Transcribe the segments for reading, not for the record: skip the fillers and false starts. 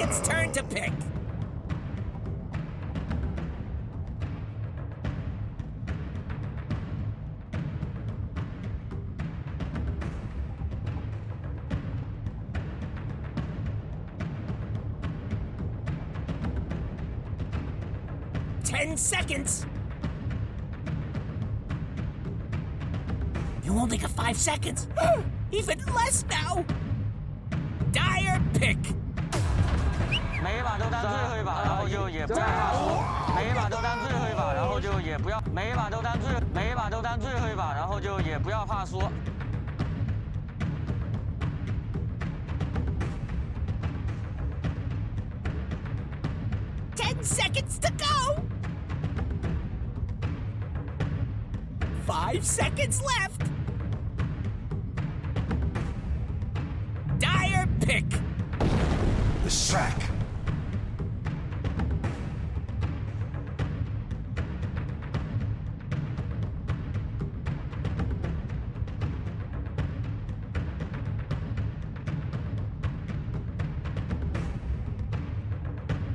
Radiant's turn to pick. Ten seconds. You only got 5 seconds. Even less now. Dire pick. 每一把都当最后一把，然后就也不要怕输。每一把都当最后一把，然后就也不要，每一把都当最后一把，然后就也不要怕输。10 seconds to go. 5 seconds left. Dire pick. The sack.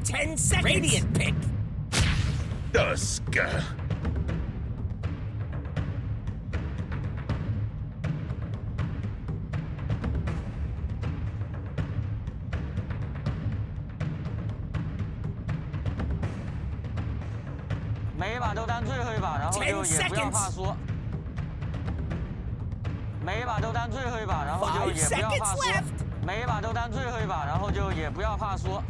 Ten seconds. Radiant pick. Dusk. 每一把都当最后一把，然后就也不要怕输。每一把都当最后一把，然后就也不要怕输。每一把都当最后一把，然后就也不要怕输。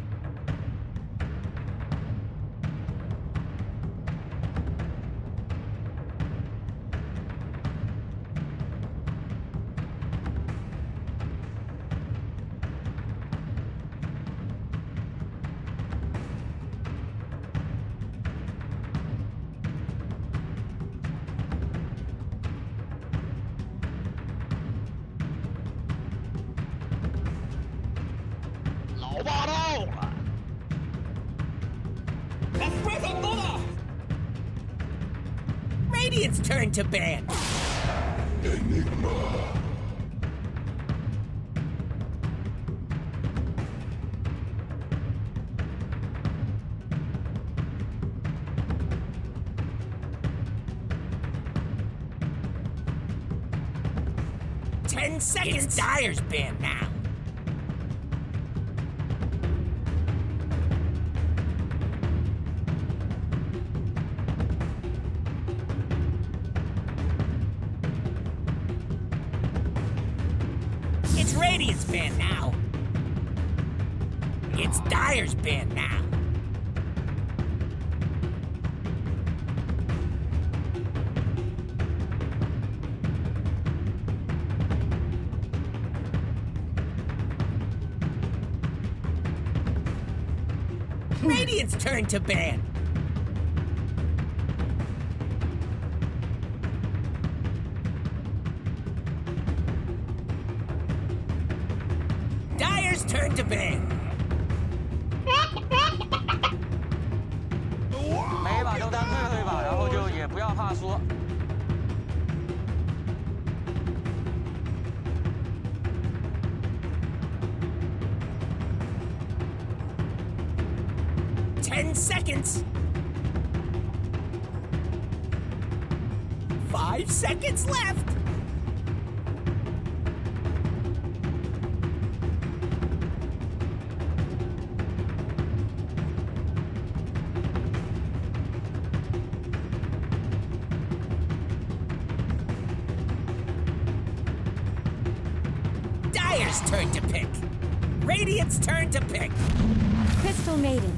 老霸道了。Radiant's turn to ban. Enigma. Ten seconds. It's Dire's ban now. It's Radiant's ban now. It's Dire's ban now. Radiant's turn to ban. Dire's turn to ban. 每一把都当最后一把，然后就也不要怕输。10 seconds. 5 seconds left. Dire's turn to pick. Radiant's turn to pick. Crystal Maiden.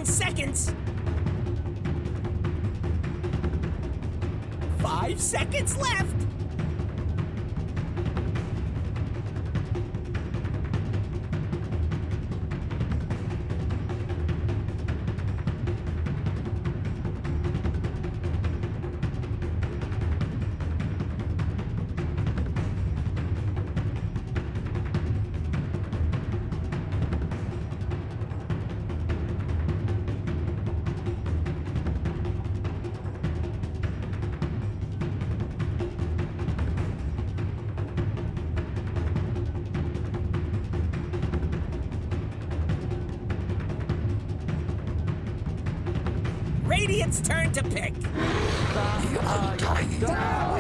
Seconds. 5 seconds left. Radiant's turn to pick.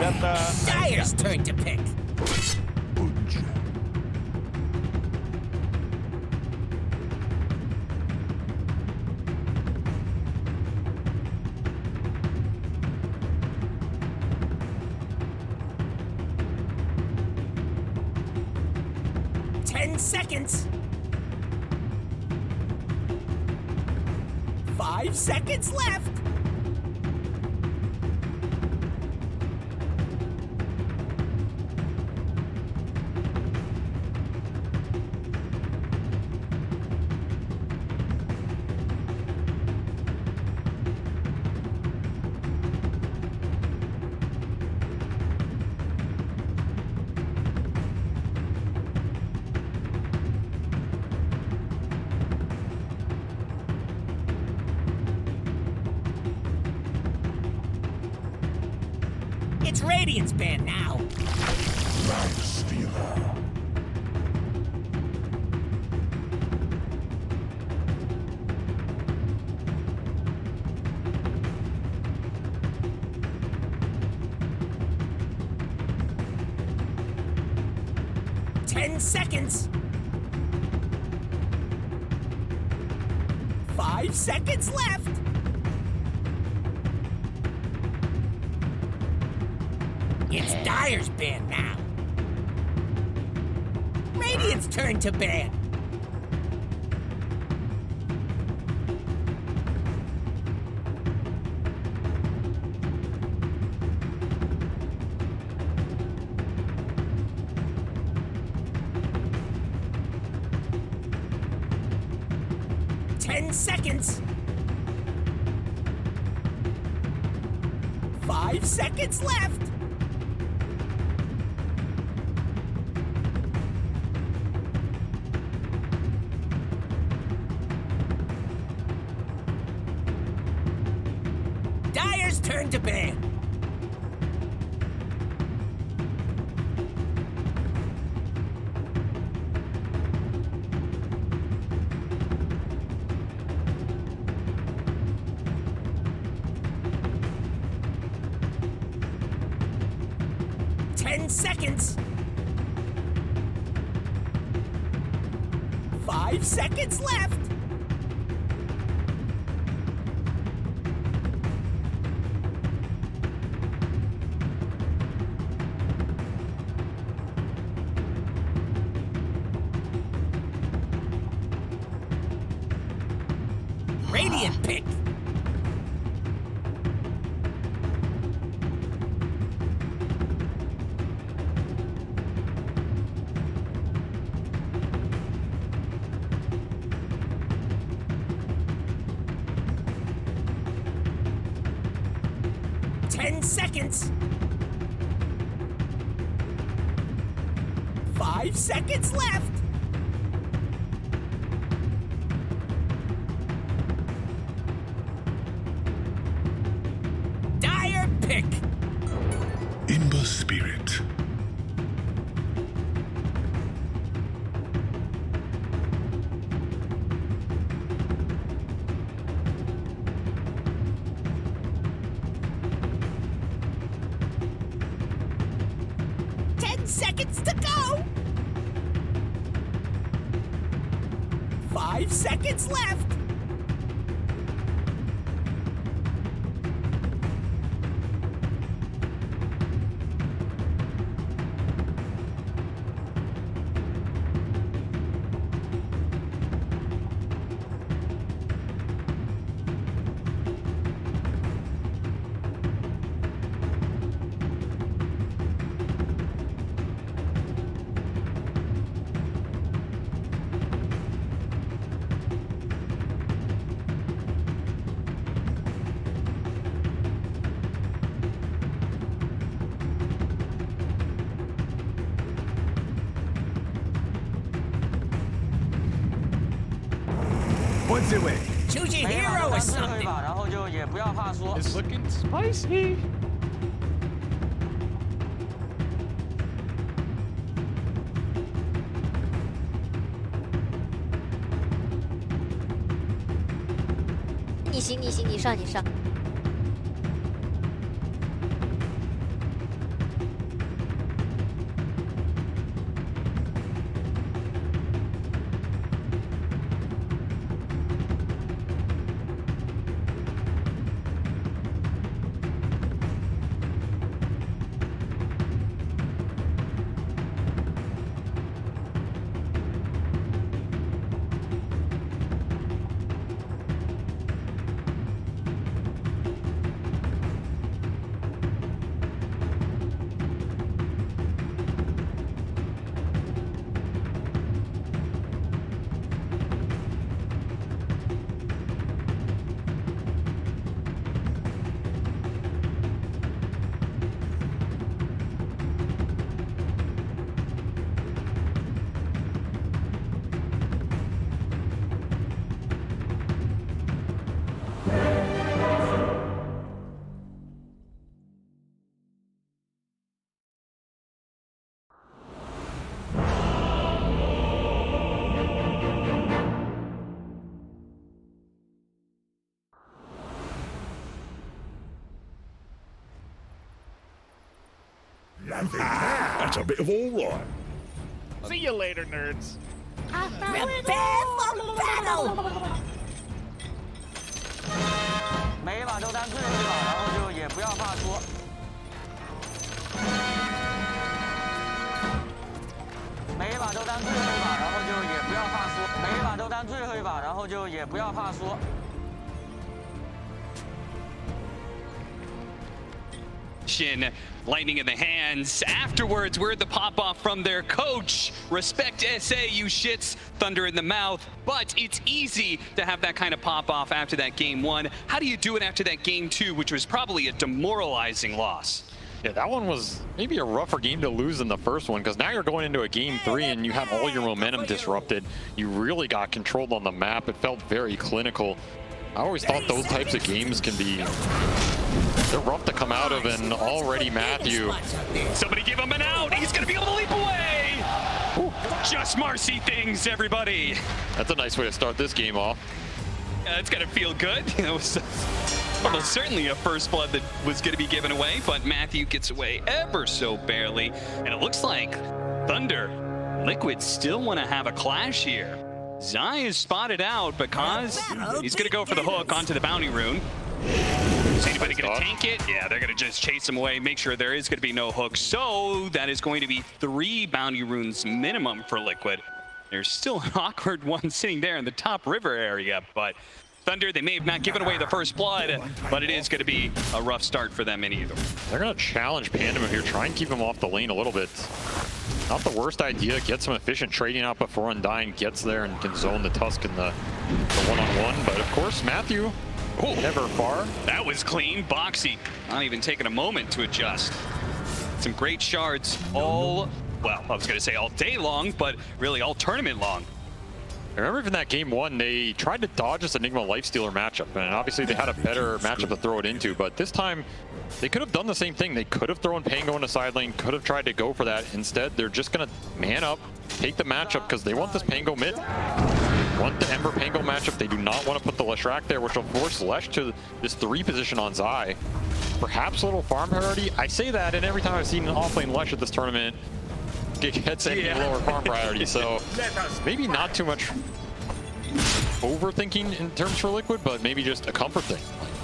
Rебята, Dire's turn to pick. Punch. 10 seconds. 5 seconds left. It's Radiant's band now. Life stealer. Ten seconds. 5 seconds left. It's Dire's band now. Radiant's turn to ban. Ten seconds. 5 seconds left. Dire's turn to ban. Ten seconds. 5 seconds left. Radiant pick. Ten seconds. 5 seconds left. Dire pick. Imba spirit. Seconds to go. 5 seconds left. What's it way? Choose your 每一把 hero 都 or 当最后一 something. 把，然后就也不要怕输。 it's looking spicy.你行，你上。That's a bit of all right. See you later, nerds. Prepare for battle! 每一把都当最后一把，然后就也不要怕输。每一把都当最后一把，然后就也不要怕输。每一把都当最后一把，然后就也不要怕输。 Lightning in the hands. Afterwards, word the pop-off from their coach. Respect SA, you shits. Thunder in the mouth. But it's easy to have that kind of pop-off after that game one. How do you do it after that game two, which was probably a demoralizing loss? Yeah, that one was maybe a rougher game to lose than the first one, because now you're going into a game three and you had all your momentum disrupted. You really got controlled on the map. It felt very clinical. I always thought those types of games can be, they're rough to come out of, and already Matthew. Somebody give him an out. He's going to be able to leap away. Ooh, just Marcy things, everybody. That's a nice way to start this game off. It's going to feel good. It was almost certainly a first blood that was going to be given away, but Matthew gets away ever so barely. And it looks like Thunder, Liquid still want to have a clash here. Zai is spotted out because he's going to go for the hook onto the bounty rune. Is anybody going to tank it? Yeah, they're going to just chase him away, make sure there is going to be no hook. So that is going to be 3 bounty runes minimum for Liquid. There's still an awkward one sitting there in the top river area, but Thunder, they may have not given away the first blood, but it is going to be a rough start for them in either. They're going to challenge Pandem here, try and keep him off the lane a little bit. Not the worst idea. Get some efficient trading out before Undyne gets there and can zone the Tusk in the one-on-one. But of course, Matthew, never far. That was clean. Boxy, not even taking a moment to adjust. Some great shards all, well, I was going to say all day long, but really all tournament long. I remember from that game one, they tried to dodge this Enigma Lifestealer matchup, and obviously they had a better matchup to throw it into, but this time they could have done the same thing. They could have thrown Pango in the side lane, could have tried to go for that. Instead, they're just going to man up, take the matchup, because they want this Pango mid. Want the Ember Pango matchup. They do not want to put the Leshrac there, which will force Lesh to this 3 position on Zai. Perhaps a little farm priority. I say that, and every time I've seen an offlane Lesh at this tournament, it gets any lower farm priority, so maybe not too much overthinking in terms for Liquid, but maybe just a comfort thing.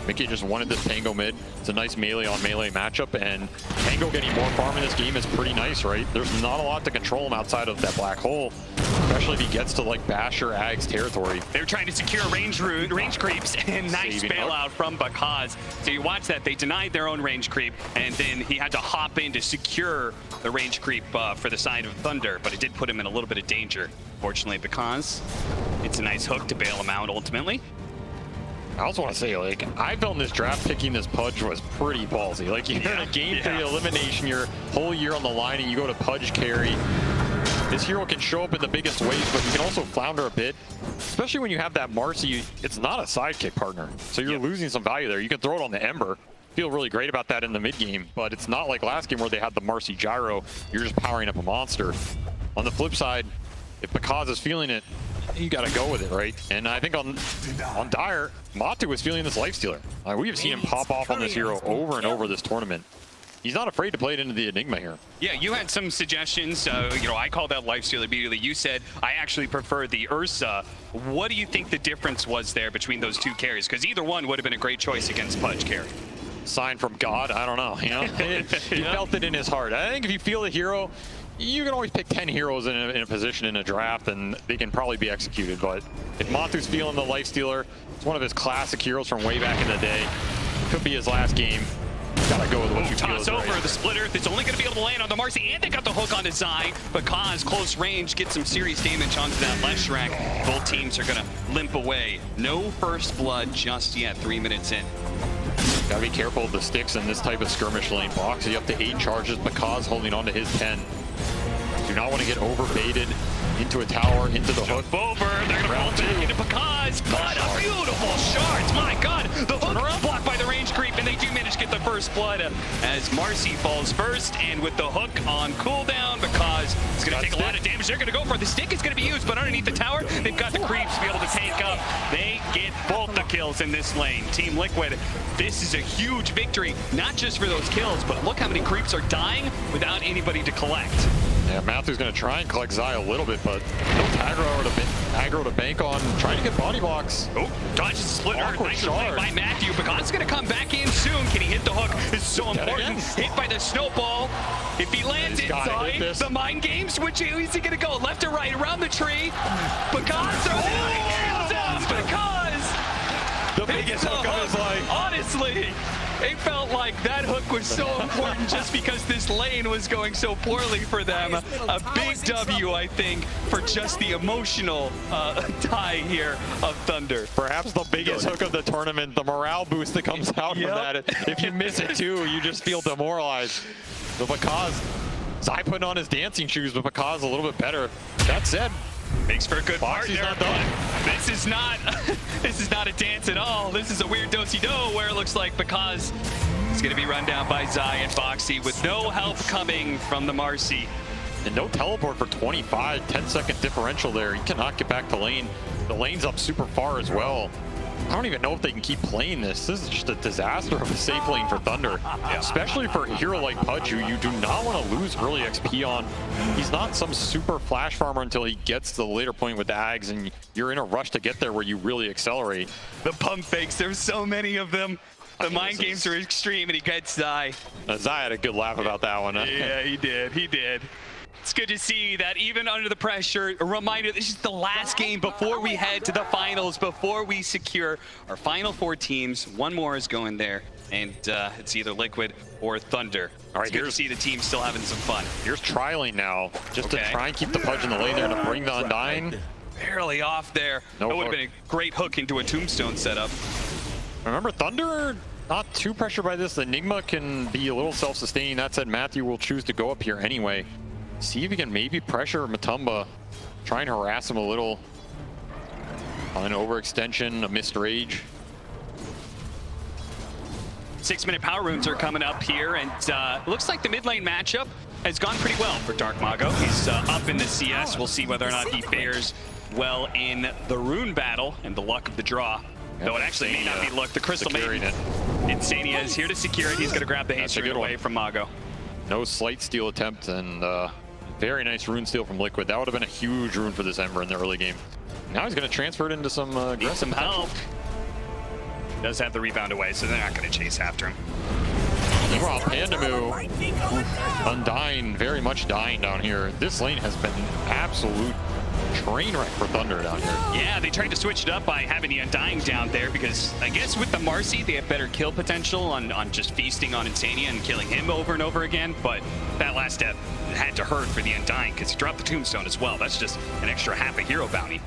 Mickey just wanted this Pango mid. It's a nice melee on melee matchup, and Pango getting more farm in this game is pretty nice, right? There's not a lot to control him outside of that black hole, especially if he gets to like Basher Ag's territory. They're trying to secure range creeps, and nice bailout from Bakaz. So you watch that, they denied their own range creep, and then he had to hop in to secure the range creep for the side of Thunder, but it did put him in a little bit of danger. Fortunately, Bakaz, it's a nice hook to bail him out ultimately. I also want to say, like, I felt in this draft picking this Pudge was pretty ballsy. Like, you're in a game 3 elimination, your whole year on the line, and you go to Pudge carry. This hero can show up in the biggest ways, but he can also flounder a bit. Especially when you have that Marcy, it's not a sidekick partner. So you're losing some value there. You can throw it on the Ember. Feel really great about that in the mid game, but it's not like last game where they had the Marcy gyro. You're just powering up a monster. On the flip side, if Bakaz is feeling it, you gotta go with it, right? And I think on Dire, Matu was feeling this Lifestealer. We have seen him pop off on this hero over and over this tournament. He's not afraid to play it into the Enigma here. Yeah, you had some suggestions. You know, I called that Lifestealer immediately. You said, I actually prefer the Ursa. What do you think the difference was there between those two carries? Because either one would have been a great choice against Pudge carry. Sign from God? I don't know, you know? He felt it in his heart. I think if you feel the hero, you can always pick 10 heroes in a position in a draft and they can probably be executed. But if Matu's feeling the Lifestealer, it's one of his classic heroes from way back in the day. Could be his last game. Gotta go with what you feel is over right. The splitter that's only gonna be able to land on the Marcy, and they got the hook on his Zai. Bakaz close range gets some serious damage onto that Leshrac. Both teams are gonna limp away. No first blood just yet, 3 minutes in. Gotta be careful of the sticks in this type of skirmish lane. Boxy up to 8 charges. Bakaz holding on to his 10. Do not want to get over-baited into a tower, into the hook. Over, they're gonna roll back into Pakaz, but a beautiful shards, my god! The hook blocked by the range creep, and they do manage to get the first blood as Marcy falls first, and with the hook on cooldown, Pakaz is gonna take a lot of damage. They're gonna go for it. The stick is gonna be used, but underneath the tower, they've got the creeps to be able to tank up. They get both the kills in this lane. Team Liquid, this is a huge victory, not just for those kills, but look how many creeps are dying without anybody to collect. Yeah, Matthew's going to try and collect Zai a little bit, but no aggro to bank on. Trying to get body blocks. Oh, dodges the split. Nice play shard by Matthew. Pakaz going to come back in soon. Can he hit the hook? This is so important. Hit by the snowball. If he lands inside the mind games, which is he going to go left or right around the tree? Pakaz kills him. Pakaz. The biggest hook of his life. Honestly. It felt like that hook was so important just because this lane was going so poorly for them. A big W, I think, for just the emotional tie here of Thunder. Perhaps the biggest hook of the tournament, the morale boost that comes out from that. If you miss it too, you just feel demoralized. But Pakaz, Zai putting on his dancing shoes, but Pakaz a little bit better. That said, makes for a good partner. Not done. This is not a dance at all. This is a weird do-si-do where it looks like Pakaz is going to be run down by Zai and Boxy with no help coming from the Marcy. And no teleport for 25, 10-second differential there. He cannot get back to lane. The lane's up super far as well. I don't even know if they can keep playing this. This is just a disaster of a safe lane for Thunder. Especially for a hero like Pudge, who you do not want to lose early XP on. He's not some super flash farmer until he gets to the later point with the Ags, and you're in a rush to get there where you really accelerate. The pump fakes, there's so many of them. The mind games are extreme, and he gets Zai. Zai had a good laugh about that one. Yeah, he did. It's good to see that even under the pressure, a reminder, this is the last game before we head to the finals, before we secure our final 4 teams. One more is going there, and it's either Liquid or Thunder. All right, it's good to see the team still having some fun. Here's trialing now, just to try and keep the Pudge in the lane there to bring the Undying. Barely off there. That would have been a great hook into a tombstone setup. Remember, Thunder, not too pressured by this. Enigma can be a little self-sustaining. That said, Matthew will choose to go up here anyway. See if he can maybe pressure Matumba, try and harass him a little. An overextension, a missed rage. 6-minute power runes are coming up here, and looks like the mid lane matchup has gone pretty well for Dark Mago. He's up in the CS. We'll see whether or not he fares well in the rune battle and the luck of the draw. Though it actually may not be luck. The Crystal Maiden. Insania is here to secure it. He's going to grab the haste rune away from Mago. No slight steal attempt, and very nice rune steal from Liquid. That would have been a huge rune for this Ember in the early game. Now he's going to transfer it into some aggressive help. Does have the rebound away, so they're not going to chase after him. Meanwhile, Pandamu, Undying, very much dying down here. This lane has been absolute train wreck for Thunder down here. Yeah, they tried to switch it up by having the Undying down there because I guess with the Marcy, they have better kill potential on just feasting on Insania and killing him over and over again. But that last step had to hurt for the Undying because he dropped the Tombstone as well. That's just an extra half a hero bounty.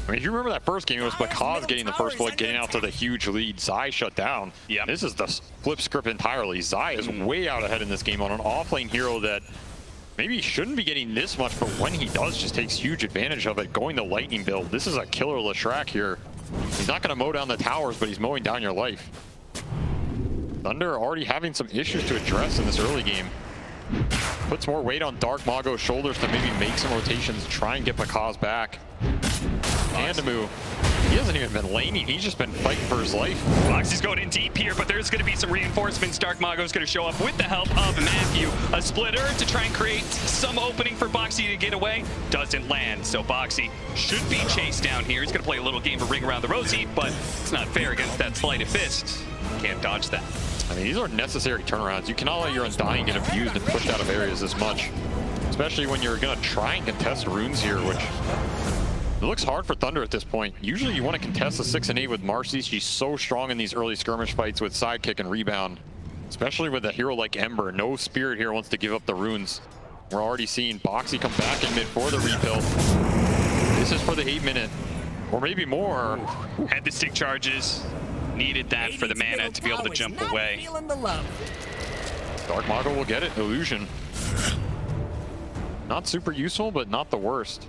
I mean, if you remember that first game, it was Pakaz getting the first blood, getting out to the huge lead. Zai shut down. Yeah. This is the flip script entirely. Zai is way out ahead in this game on an off-lane hero that maybe he shouldn't be getting this much, but when he does, just takes huge advantage of it, going the lightning build. This is a killer Leshrac here. He's not going to mow down the towers, but he's mowing down your life. Thunder already having some issues to address in this early game. Puts more weight on Dark Mago's shoulders to maybe make some rotations, try and get Pakaz back. Pandamu, he hasn't even been laning, he's just been fighting for his life. Boxy's going in deep here, but there's going to be some reinforcements. Dark Mago's going to show up with the help of Matthew. A splitter to try and create some opening for Boxy to get away. Doesn't land, so Boxy should be chased down here. He's going to play a little game of Ring Around the Rosie, but it's not fair against that sleight of fist. Can't dodge that. I mean, these are necessary turnarounds. You cannot let your Undying get abused and pushed out of areas this much. Especially when you're going to try and contest runes here, which it looks hard for Thunder at this point. Usually you want to contest the 6 and 8 with Marcy. She's so strong in these early skirmish fights with sidekick and rebound. Especially with a hero like Ember. No spirit here wants to give up the runes. We're already seeing Boxy come back in mid for the rebuild. This is for the 8-minute, or maybe more. Had the stick charges. Needed that for the mana to be able to jump away. Dark Mago will get it. Illusion. Not super useful, but not the worst.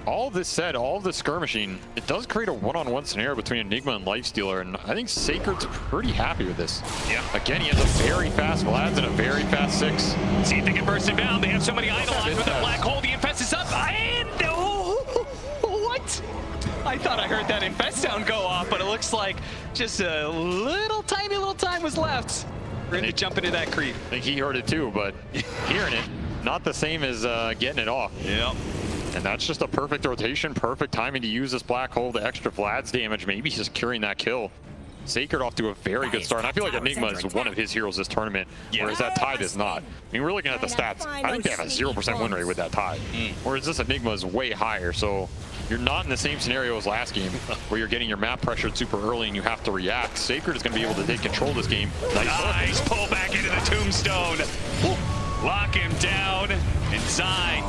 All this said, all of this skirmishing, it does create a one-on-one scenario between Enigma and Lifestealer, and I think Sacred's pretty happy with this. Yeah. Again, he has a very fast Vlad's and a very fast 6. See if they can burst him down. They have so many idle eyes with a black hole. The Infest is up. And what? I thought I heard that Infest down go off, but it looks like just a little tiny little time was left. We're going to jump into that creep. I think he heard it too, but hearing it, not the same as getting it off. Yep. And that's just a perfect rotation, perfect timing to use this black hole, the extra Vlad's damage, maybe securing that kill. Sacred off to a very good start. And I feel like Enigma is one of his heroes this tournament, whereas that Tide is not. I mean, we're looking at the stats. I think they have a 0% win rate with that Tide, whereas this Enigma is way higher. So you're not in the same scenario as last game, where you're getting your map pressured super early and you have to react. Sacred is going to be able to take control of this game. Nice pull back into the tombstone. Lock him down. And Zai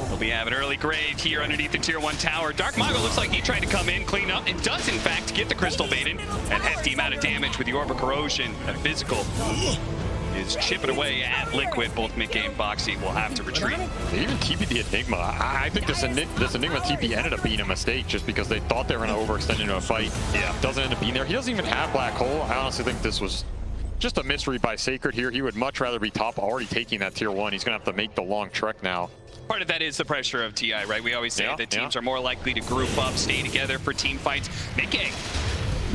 will be having early grade here underneath the tier 1 tower. Dark Mago looks like he tried to come in, clean up, and does in fact get the Crystal Maiden. At hefty amount of damage with the Orb of Corrosion. That physical is chipping away at Liquid. Both Mickey and Bo3 will have to retreat. They even TP'd the Enigma. I think this Enigma TP ended up being a mistake just because they thought they were going to overextend into a fight. Yeah, doesn't end up being there. He doesn't even have Black Hole. I honestly think this was just a misread by Sacred here. He would much rather be top, already taking that tier 1. He's going to have to make the long trek now. Part of that is the pressure of TI, right? We always say that teams are more likely to group up, stay together for team fights. Mickey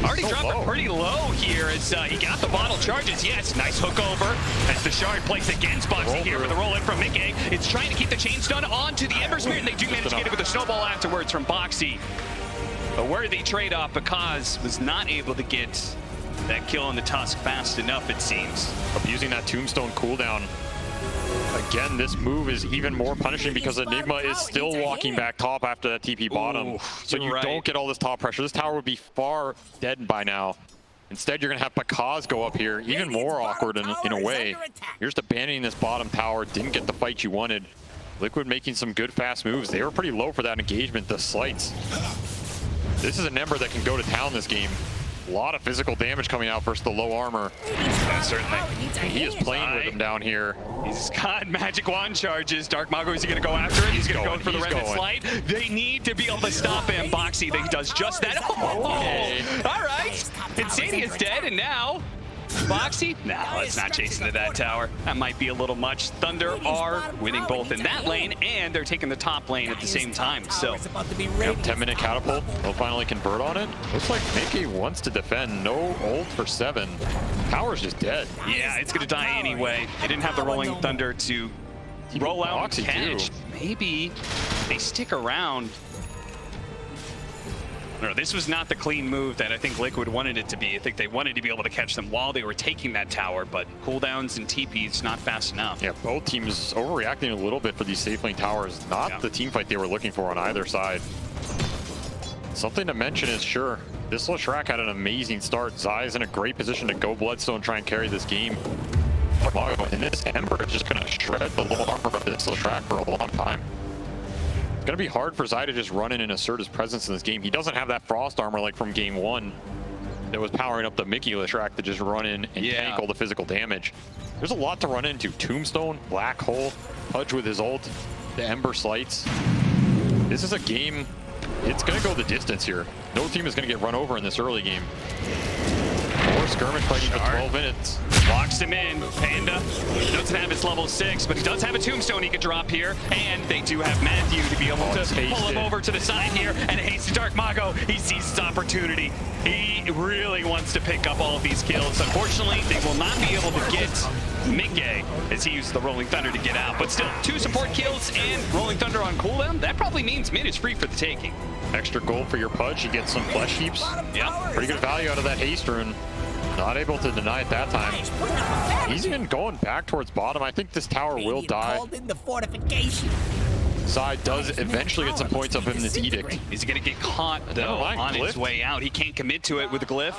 already dropped it pretty low here as he got the bottle charges. Yes, nice hook over as the shard plays against Bo3 here with a roll in from Mickey. It's trying to keep the chain stun onto the Ember Spirit, and they do manage to get it with a snowball afterwards from Bo3. A worthy trade-off because was not able to get that kill on the Tusk fast enough, it seems. Abusing that Tombstone cooldown. Again, this move is even more punishing because Enigma is still walking back top after that TP bottom. So you don't get all this top pressure. This tower would be far dead by now. Instead, you're going to have Pakaz go up here, even more awkward in a way. You're just abandoning this bottom tower, didn't get the fight you wanted. Liquid making some good fast moves. They were pretty low for that engagement, the slights. This is an Ember that can go to town this game. A lot of physical damage coming out versus the low armor. Certainly. He is playing with him down here. He's got magic wand charges. Dark Mago, is he going to go after it? He's going to go for the Remnant Slide. They need to be able to stop him. Bo3, he does just that. All right. Insania's dead, and now Bo3? Nah, let's not chase into that tower. That might be a little much. Thunder are winning both in that lane, and they're taking the top lane at the same time. So, 10-minute catapult. They'll finally convert on it. Looks like Mickey wants to defend. No ult for 7. Tower's just dead. Yeah, it's going to die anyway. They didn't have the Rolling Thunder to roll out and catch. Maybe they stick around. No, this was not the clean move that I think Liquid wanted it to be. I think they wanted to be able to catch them while they were taking that tower, but cooldowns and TPs not fast enough. Yeah, both teams overreacting a little bit for these safe lane towers. Not the team fight they were looking for on either side. Something to mention is, sure, this Leshrac had an amazing start. Zai's in a great position to go Bloodstone and try and carry this game. And this Ember is just going to shred the low armor of this Leshrac for a long time. It's going to be hard for Zai to just run in and assert his presence in this game. He doesn't have that frost armor like from game 1 that was powering up the Mickey Leshrac to just run in and tank all the physical damage. There's a lot to run into. Tombstone, Black Hole, Pudge with his ult, the Ember Slights. This is a game, it's going to go the distance here. No team is going to get run over in this early game. More skirmish fighting for 12 minutes. Locks him in. Panda doesn't have his level 6, but he does have a tombstone he could drop here. And they do have Matthew to be able to pull him over to the side here. And it hates Dark Mago. He sees his opportunity. He really wants to pick up all of these kills. Unfortunately, they will not be able to get Mickey as he used the Rolling Thunder to get out. But still, 2 support kills and Rolling Thunder on cooldown. That probably means mid is free for the taking. Extra gold for your Pudge. You get some flesh heaps. Yeah. Pretty good value out of that haste rune. Not able to deny it that time. He's even going back towards bottom. I think this tower will die. Zai does eventually get some points up in this edict. He's going to get caught, though, on his way out. He can't commit to it with the glyph.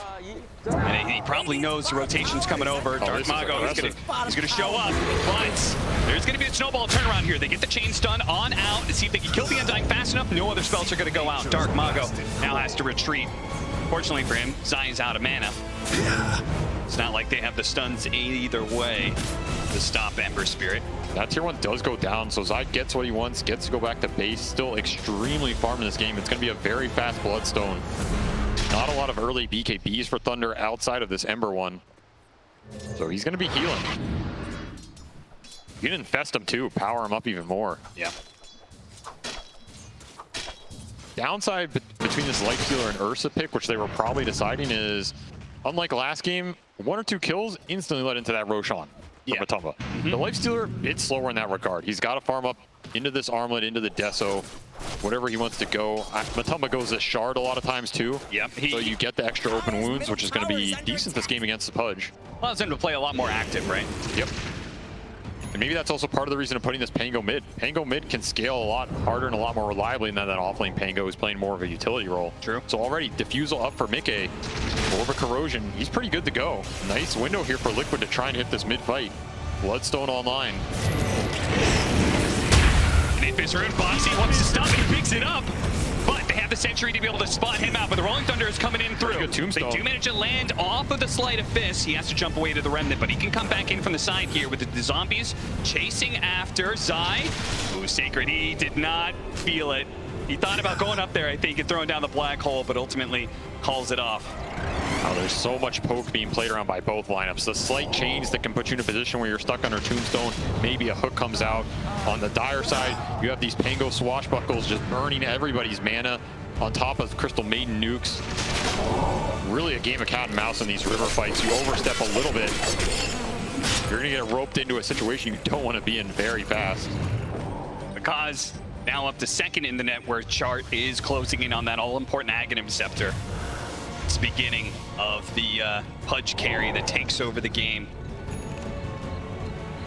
And he probably knows the rotation's coming over. Dark Mago is going to show up. But there's going to be a snowball turnaround here. They get the chain stun on out to see if they can kill the Undying fast enough. No other spells are going to go out. Dark Mago now has to retreat. Fortunately for him, Zai is out of mana. It's not like they have the stuns either way to stop Ember Spirit. That tier 1 does go down, so Zai gets what he wants, gets to go back to base. Still extremely farm in this game. It's going to be a very fast Bloodstone. Not a lot of early BKBs for Thunder outside of this Ember one. So he's going to be healing. You can infest him too, power him up even more. Yeah. Downside between this Lifestealer and Ursa pick, which they were probably deciding, is unlike last game, 1 or 2 kills instantly led into that Roshan. Yeah. Matumba. The Lifestealer, it's slower in that regard. He's got to farm up into this Armlet, into the Deso, whatever he wants to go. Matumba goes this Shard a lot of times too. Yep. So you get the extra open wounds, which is going to be decent this game against the Pudge. Allows him to play a lot more active, right? Yep. And maybe that's also part of the reason of putting this Pango mid. Pango mid can scale a lot harder and a lot more reliably than that offlane Pango who's playing more of a utility role. True. So already Diffusal up for Mickey. Orb Corrosion, he's pretty good to go. Nice window here for Liquid to try and hit this mid fight. Bloodstone online. And if Rune Boxy wants to stop it, he picks it up. But they have the Sentry to be able to spot him out, but the Rolling Thunder is coming in through. Good tombstone. They do manage to land off of the Sleight of Fist. He has to jump away to the Remnant, but he can come back in from the side here with the zombies chasing after Zai. Ooh, Sacred, he did not feel it. He thought about going up there, I think, and throwing down the black hole, but ultimately calls it off. Oh, there's so much poke being played around by both lineups. The slight change that can put you in a position where you're stuck under Tombstone. Maybe a hook comes out. On the Dire side, you have these Pango swashbuckles just burning everybody's mana on top of Crystal Maiden nukes. Really a game of cat and mouse in these river fights. You overstep a little bit, you're going to get roped into a situation you don't want to be in very fast. Because now up to second in the net where Chart is closing in on that all-important Aghanim Scepter. It's the beginning of the Pudge carry that takes over the game.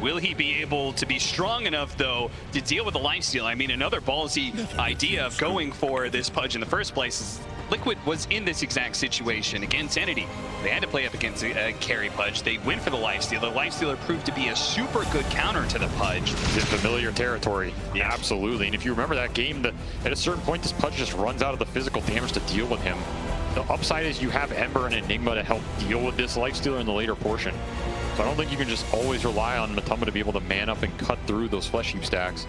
Will he be able to be strong enough, though, to deal with the lifesteal? I mean, another ballsy idea of going for this Pudge in the first place is Liquid was in this exact situation against Entity. They had to play up against a carry Pudge. They went for the lifesteal. The lifestealer proved to be a super good counter to the Pudge. It's familiar territory. Yeah. Absolutely. And if you remember that game, at a certain point, this Pudge just runs out of the physical damage to deal with him. The upside is you have Ember and Enigma to help deal with this lifestealer in the later portion. So I don't think you can just always rely on Matumba to be able to man up and cut through those flesh heap stacks.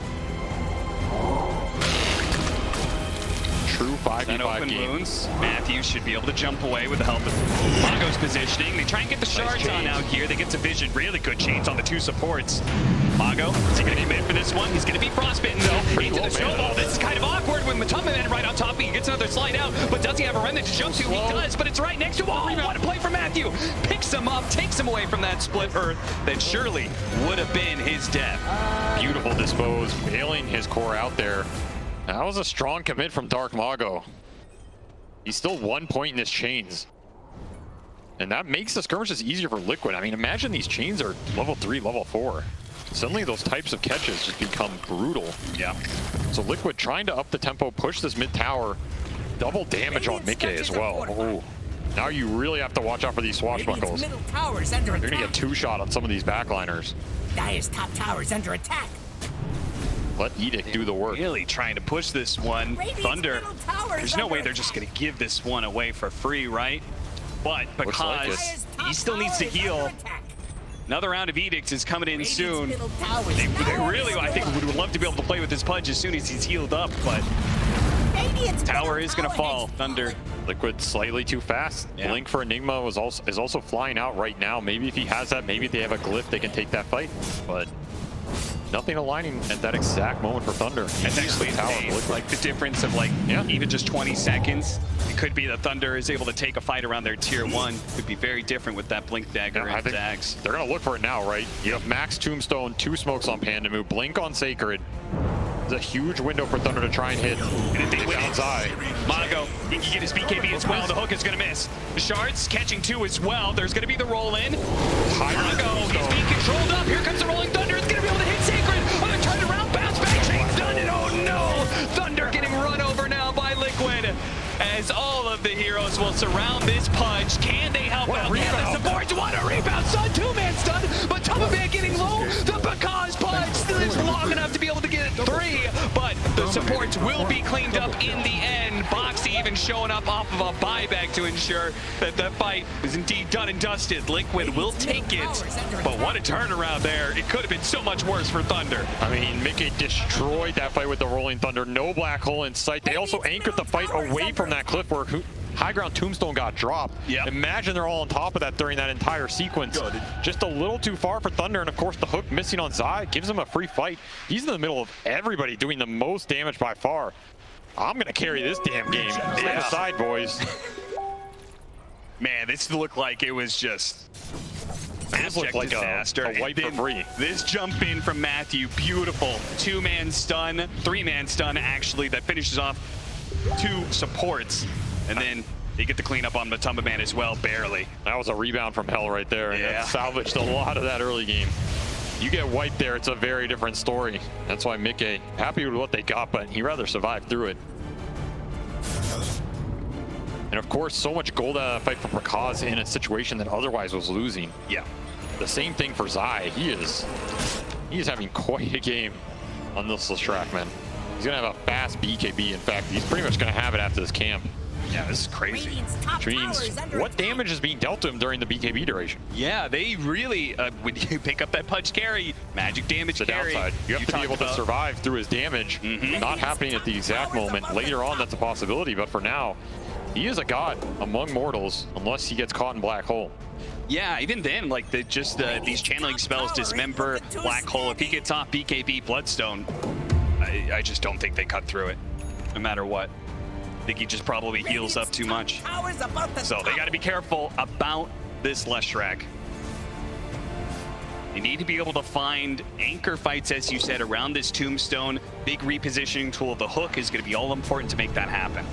True 5v5 game. Wounds. Matthews should be able to jump away with the help of Mago's positioning. They try and get the shards on out here. They get some vision. Really good chains on the 2 supports. Mago, is he going to commit for this one? He's going to be frostbitten though. Into the snowball. This is kind of awkward with Matumba Man right on top. He gets another slide out, but does he have a remnant to jump to? He does, but it's right next to him. Oh, what a play from Matthew. Picks him up, takes him away from that split earth that surely would have been his death. Beautiful dispose, bailing his core out there. That was a strong commit from Dark Mago. He's still 1 point in his chains. And that makes the skirmishes easier for Liquid. I mean, imagine these chains are level 3, level 4. Suddenly those types of catches just become brutal. Yeah. So Liquid trying to up the tempo, push this mid tower, double damage on Mickey as well. Oh. Now you really have to watch out for these swashbuckles. Middle tower's under You're attack. gonna get 2-shot on some of these backliners. Dire's top tower's under attack. Let Edict do the work. Really trying to push this one. Radiant's Thunder, middle tower is there's no under way they're just attack. going to give this one away for free, right? But Looks like because it. Dire's he still needs to top tower is heal, under attack. another round of Edicts is coming in Radiant's soon. middle tower's They now really, I think, restored. would love to be able to play with this Pudge as soon as he's healed up, but Radiant's tower middle is going to tower fall. has Thunder. fallen. Liquid slightly too fast. Yeah. Blink for Enigma is also flying out right now. Maybe if he has that, maybe they have a glyph, they can take that fight. But nothing aligning at that exact moment for Thunder. It's actually insane. Like the difference of even just 20 seconds. It could be that Thunder is able to take a fight around their tier 1. Could be very different with that Blink Dagger I and think Zags. they're gonna look for it now, right? You have Max Tombstone, 2 smokes on Pandamu, Blink on Sacred. It's a huge window for Thunder to try and hit. And if they win Down Zai. Mago, he can get his BKB as well. The hook is going to miss. The Shards catching 2 as well. There's going to be the roll in. Mago, he's being controlled up. Here comes the Rolling Thunder. It's going to be able to hit Sacred. Oh, they're turned around. Bounce back. Chains done. And oh no! Thunder getting run over now by Liquid. As all of the heroes will surround this Pudge. Can they help out? Yeah, the supports want a rebound. Son, 2-man stun. But Matumba Man getting low. The Because Pudge still is long enough to be able to get 3, but the supports will be cleaned up in the end. Bo3 even showing up off of a buyback to ensure that the fight is indeed done and dusted. Liquid will take it, but what a turnaround there. It could have been so much worse for Thunder. I mean, Mickey destroyed that fight with the Rolling Thunder. No black hole in sight. They also anchored the fight away from that cliff where high ground tombstone got dropped. Yep. Imagine they're all on top of that during that entire sequence. Just a little too far for Thunder, and of course the hook missing on Zai gives him a free fight. He's in the middle of everybody doing the most damage by far. I'm gonna carry this damn game. Step aside, boys. Man, this looked like it was just This looked like disaster. a wipe for free. This jump in from Matthew, beautiful. 2-man stun, 3-man stun actually, that finishes off 2 supports. And then they get the cleanup on Matumba Man as well, barely. That was a rebound from hell right there. And Yeah. that salvaged a lot of that early game. You get wiped there, it's a very different story. That's why Mickey, happy with what they got, but he'd rather survive through it. And of course, so much gold out of that fight for Prakaz in a situation that otherwise was losing. Yeah. The same thing for Zai. He is having quite a game on this Leshrac, man. He's gonna have a fast BKB. In fact, he's pretty much gonna have it after this camp. Yeah, this is crazy. Which means, what damage is being dealt to him during the BKB duration? Yeah, they really, when you pick up that punch carry, magic damage The carry. downside, you have to be able to survive through his damage. Not happening at the exact moment. Later on, that's a possibility, but for now, he is a god among mortals, unless he gets caught in black hole. Yeah, even then, like these channeling spells, Dismember, Black Hole, if he gets off BKB, Bloodstone, I just don't think they cut through it, no matter what. I think he just probably heals up too much. So they got to be careful about this Leshrac. You need to be able to find anchor fights, as you said, around this tombstone. Big repositioning tool. The hook is going to be all important to make that happen.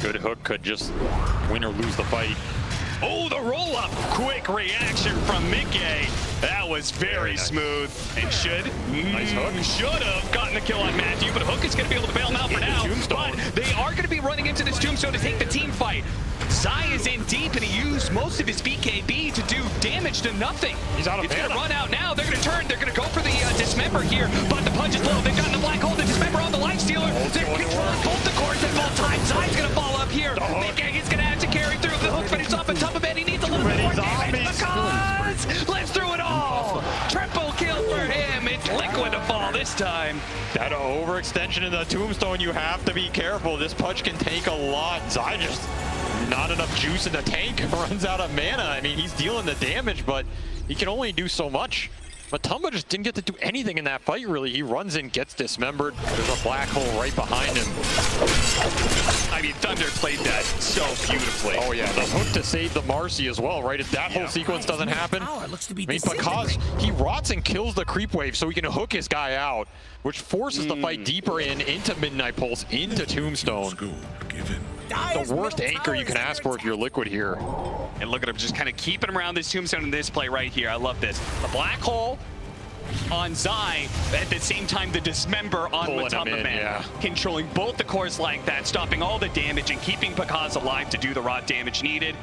Good hook could just win or lose the fight. Oh, the roll-up! Quick reaction from Mickey. That was very nice. Smooth. And Nice hook. should have gotten a kill on Matthew, but Hook is going to be able to bail him out for now. Tombstone. But they are going to be running into this tombstone to take the team fight. Zai is in deep, and he used most of his BKB to do damage to nothing. He's out of It's going to mana. run out now. They're going to turn. They're going to go for the Dismember here, but the punch is low. They've gotten the Black Hole, the Dismember on the Lifestealer. They're controlling both the cores at both times. Zai's going to fall up here. Mickey is going to have to carry through. The Hook finish off on top of it. He needs a little bit more damage because let's through it all. Triple kill for him. It's Liquid to fall this time. That overextension in the tombstone, you have to be careful. This punch can take a lot. Zai just not enough juice in the tank, runs out of mana. I mean, he's dealing the damage, but he can only do so much. Matumba just didn't get to do anything in that fight, really. He runs in, gets dismembered. There's a black hole right behind him. I mean, Thunder played that so beautifully. Oh yeah, the hook to save the Marcy as well, right? If that whole sequence doesn't happen, I mean, because he rots and kills the creep wave so he can hook his guy out, which forces the fight deeper into Midnight Pulse, into Tombstone. The worst anchor you can ask for if you're Liquid here. And look at him just kind of keeping him around this tombstone in this play right here. I love this. The Black Hole on Zai, at the same time the Dismember on Pulling him Matumba in, Man. yeah. Controlling both the cores like that, stopping all the damage and keeping Pakaz alive to do the rot damage needed.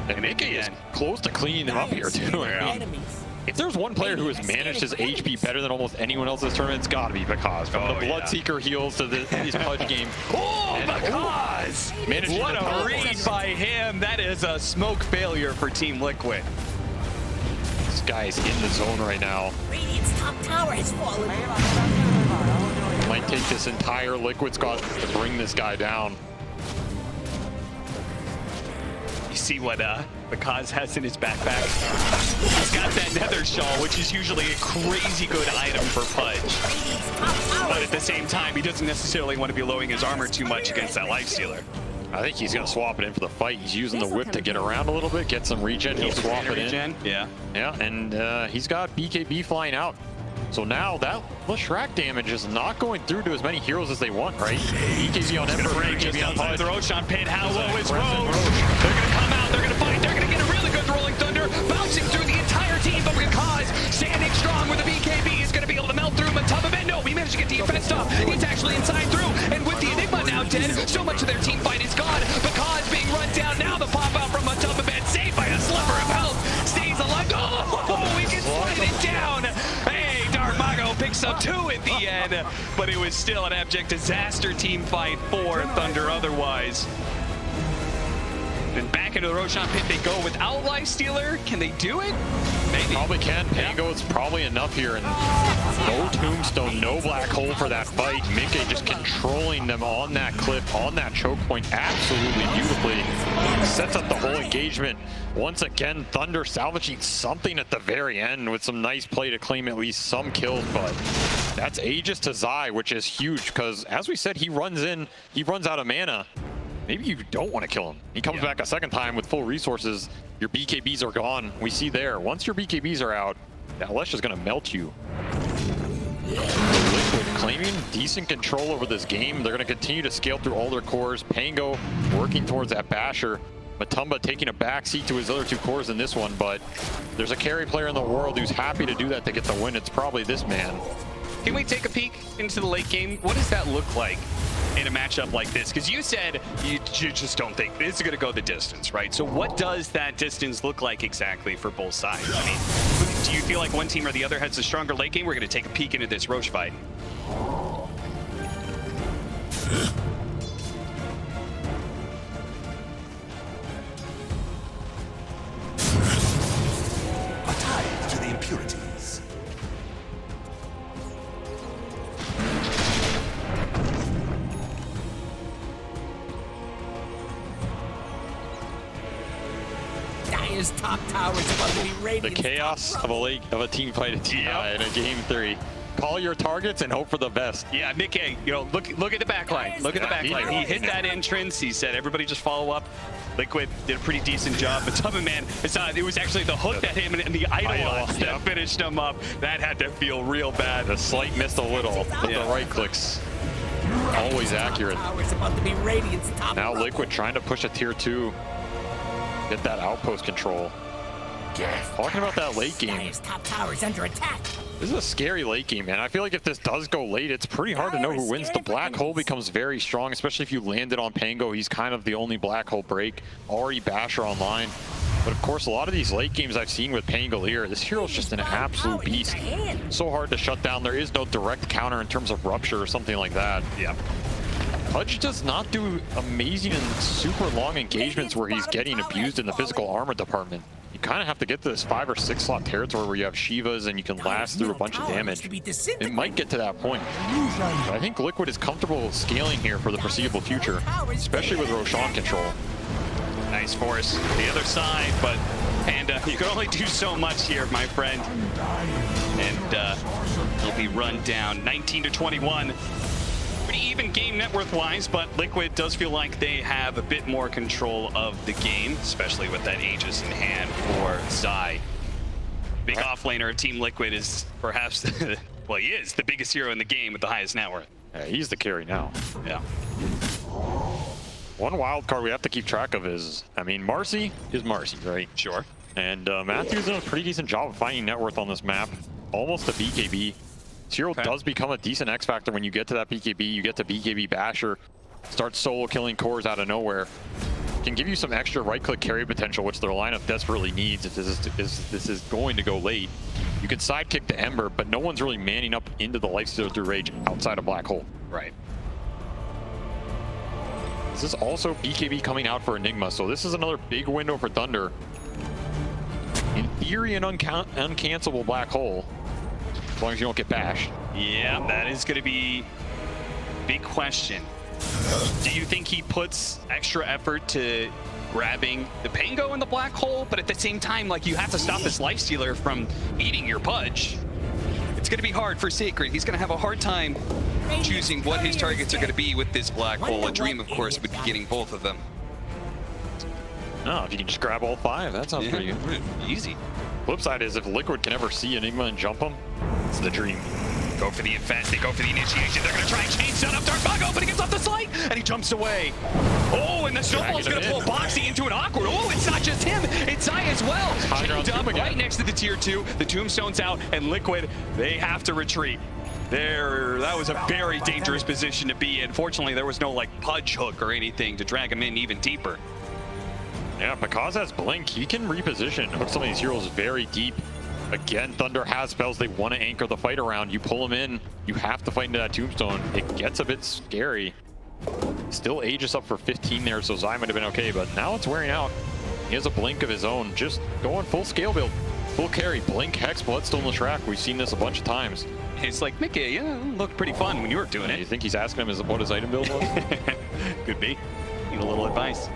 And Mickey is close to cleaning him up here too. I mean, if there's one player who has managed his HP better than almost anyone else in this tournament, it's got to be Pakaz. From the Bloodseeker heals to his Pudge game. Oh, Pakaz! What a read by him. That is a smoke failure for Team Liquid. This guy's in the zone right now. Radiant's top tower has fallen. Might take this entire Liquid squad to bring this guy down. You see what Pakaz has in his backpack? He's got that nether shawl, which is usually a crazy good item for Pudge. But at the same time, he doesn't necessarily want to be lowering his armor too much against that Lifestealer. I think he's going to swap it in for the fight. He's using the whip to get around a little bit, get some regen. He'll swap it in. Yeah. Yeah, and he's got BKB flying out. So now that Leshrac damage is not going through to as many heroes as they want, right? BKB on Ember, BKB on outside Pudge. the Roshan pit. How low is Rogue? They're going to come out. They're going to fight. They're going to get a really good Rolling Thunder, bouncing through the entire team. But Pakaz standing strong with the BKB is going to be able to melt through Matumba Man. No, he managed to get the defense off. He's actually inside through. And with the Enigma now dead, so much of their team fight is gone. Pakaz being run down now. The pop out from Matumba Man, saved by a sliver of health. Stays alive. Oh, he can slide it down. Hey, Darmago picks up down 2 at the end, but it was still an abject disaster team fight for Thunder otherwise. And back into the Roshan pit they go without Lifestealer. Can they do it? Maybe. Probably can. Pango is probably enough here. And no Tombstone, no Black Hole for that fight. Minkay just controlling them on that clip, on that choke point absolutely beautifully. Sets up the whole engagement. Once again, Thunder salvaging something at the very end with some nice play to claim at least some kills. But that's Aegis to Zai, which is huge because, as we said, he runs out of mana. Maybe you don't want to kill him. He comes back a second time with full resources. Your BKBs are gone. We see there. Once your BKBs are out, that Lesh is going to melt you. Liquid claiming decent control over this game. They're going to continue to scale through all their cores. Pango working towards that Basher. Matumba taking a backseat to his other 2 cores in this one, but there's a carry player in the world who's happy to do that to get the win. It's probably this man. Can we take a peek into the late game? What does that look like in a matchup like this? Because you said you just don't think this is going to go the distance, right? So what does that distance look like exactly for both sides? I mean, do you feel like one team or the other has a stronger late game? We're going to take a peek into this Roche fight. A tie to the impurities. Dire's top tower is about to be The radiant. chaos of a team fight at TI in a game 3. Call your targets and hope for the best. Yeah, Minkay, you know, look at the backline. Look at the backline. He hit that entrance. He said, everybody just follow up. Liquid did a pretty decent job, but Tubman, man, it was actually the hook that hit him and the idol that finished him up. That had to feel real bad. The slight missed a little, but the right clicks. Always accurate. Tower's about to be Radiant's top Now row. Liquid trying to push a tier 2. Get that outpost control. Talking about that late game. Dire's top tower is under attack. This is a scary late game, man. I feel like if this does go late, it's pretty hard to know who wins. The Black Hole becomes very strong, especially if you landed on Pango. He's kind of the only Black Hole break. Already Basher online. But of course, a lot of these late games I've seen with Pangolier, this hero's just an absolute beast. So hard to shut down. There is no direct counter in terms of Rupture or something like that. Yeah. Pudge does not do amazing and super long engagements where he's getting abused in the physical armor department. You kind of have to get to this 5 or 6 slot territory where you have Shivas and you can last through a bunch of damage. It might get to that point. But I think Liquid is comfortable scaling here for the foreseeable future, especially with Roshan control. Nice force. The other side, but Panda, you can only do so much here, my friend. And he'll be run down 19-21. Pretty even game net worth-wise, but Liquid does feel like they have a bit more control of the game, especially with that Aegis in hand for Zai. Big offlaner of Team Liquid is perhaps, well, he is the biggest hero in the game with the highest net worth. Yeah, he's the carry now. Yeah. One wild card we have to keep track of is, I mean, Marcy is Marcy, right? Sure. And Matthew's done a pretty decent job of finding net worth on this map. Almost a BKB. Zero does become a decent X factor when you get to that BKB. You get to BKB Basher, starts solo killing cores out of nowhere. Can give you some extra right-click carry potential, which their lineup desperately needs if this is going to go late. You can sidekick to Ember, but no one's really manning up into the Lifestealer through Rage outside of Black Hole. Right. This is also BKB coming out for Enigma, so this is another big window for Thunder. In theory, an uncancelable Black Hole, as long as you don't get bashed. Yeah, that is going to be a big question. Do you think he puts extra effort to grabbing the Pango in the Black Hole, but at the same time, like, you have to stop this Lifestealer from eating your Pudge? It's going to be hard for Sacred. He's going to have a hard time choosing what his targets are going to be with this Black Hole. A dream, of course, would be getting both of them. No, if you can just grab all 5, that sounds pretty good. Easy. Flip side is if Liquid can ever see Enigma and jump him, it's the dream. Go for the advance, they go for the initiation. They're going to try and change that up. Dark Bug, but he gets off the slide, and he jumps away. Oh, and the snowball's going to pull Boxy into an awkward. Oh, it's not just him, it's Zai as well. Chained up right next to the tier 2. The Tombstone's out, and Liquid, they have to retreat. That was a very dangerous position to be in. Fortunately, there was no, like, Pudge hook or anything to drag him in even deeper. Yeah, because has Blink, he can reposition, hook some of these heroes very deep. Again, Thunder has spells they want to anchor the fight around. You pull them in, you have to fight into that tombstone. It gets a bit scary. Still Aegis up for 15 there, so Zai might have been okay, but now it's wearing out. He has a blink of his own, just going full scale build. Full carry, blink, Hex, Bloodstone, Leshrac. We've seen this a bunch of times. It's like, Mickey, yeah, looked pretty fun when you were doing it. You think he's asking him what his item build was? Could be. Need a little advice.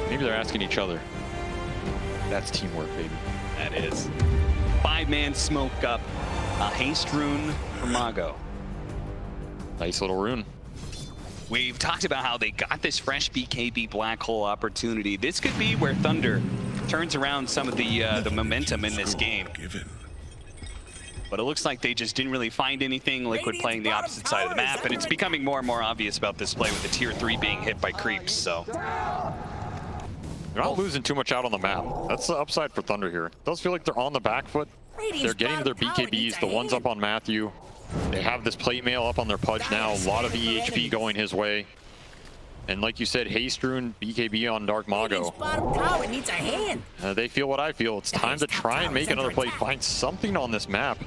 Maybe they're asking each other. That's teamwork, baby. That is. 5-man smoke up. A haste rune for Mago. Nice little rune. We've talked about how they got this fresh BKB black hole opportunity. This could be where Thunder turns around some of the momentum in this game. But it looks like they just didn't really find anything. Liquid playing the opposite side of the map, and it's becoming more and more obvious about this play with the tier 3 being hit by creeps, so. They're not losing too much out on the map. That's the upside for Thunder here. It does feel like they're on the back foot. They're getting to their BKBs, the ones up on Matthew. They have this plate mail up on their Pudge now. A lot of EHP going his way. And like you said, Haste Rune, BKB on Dark Mago. They feel what I feel. It's time to try and make another play. Find something on this map.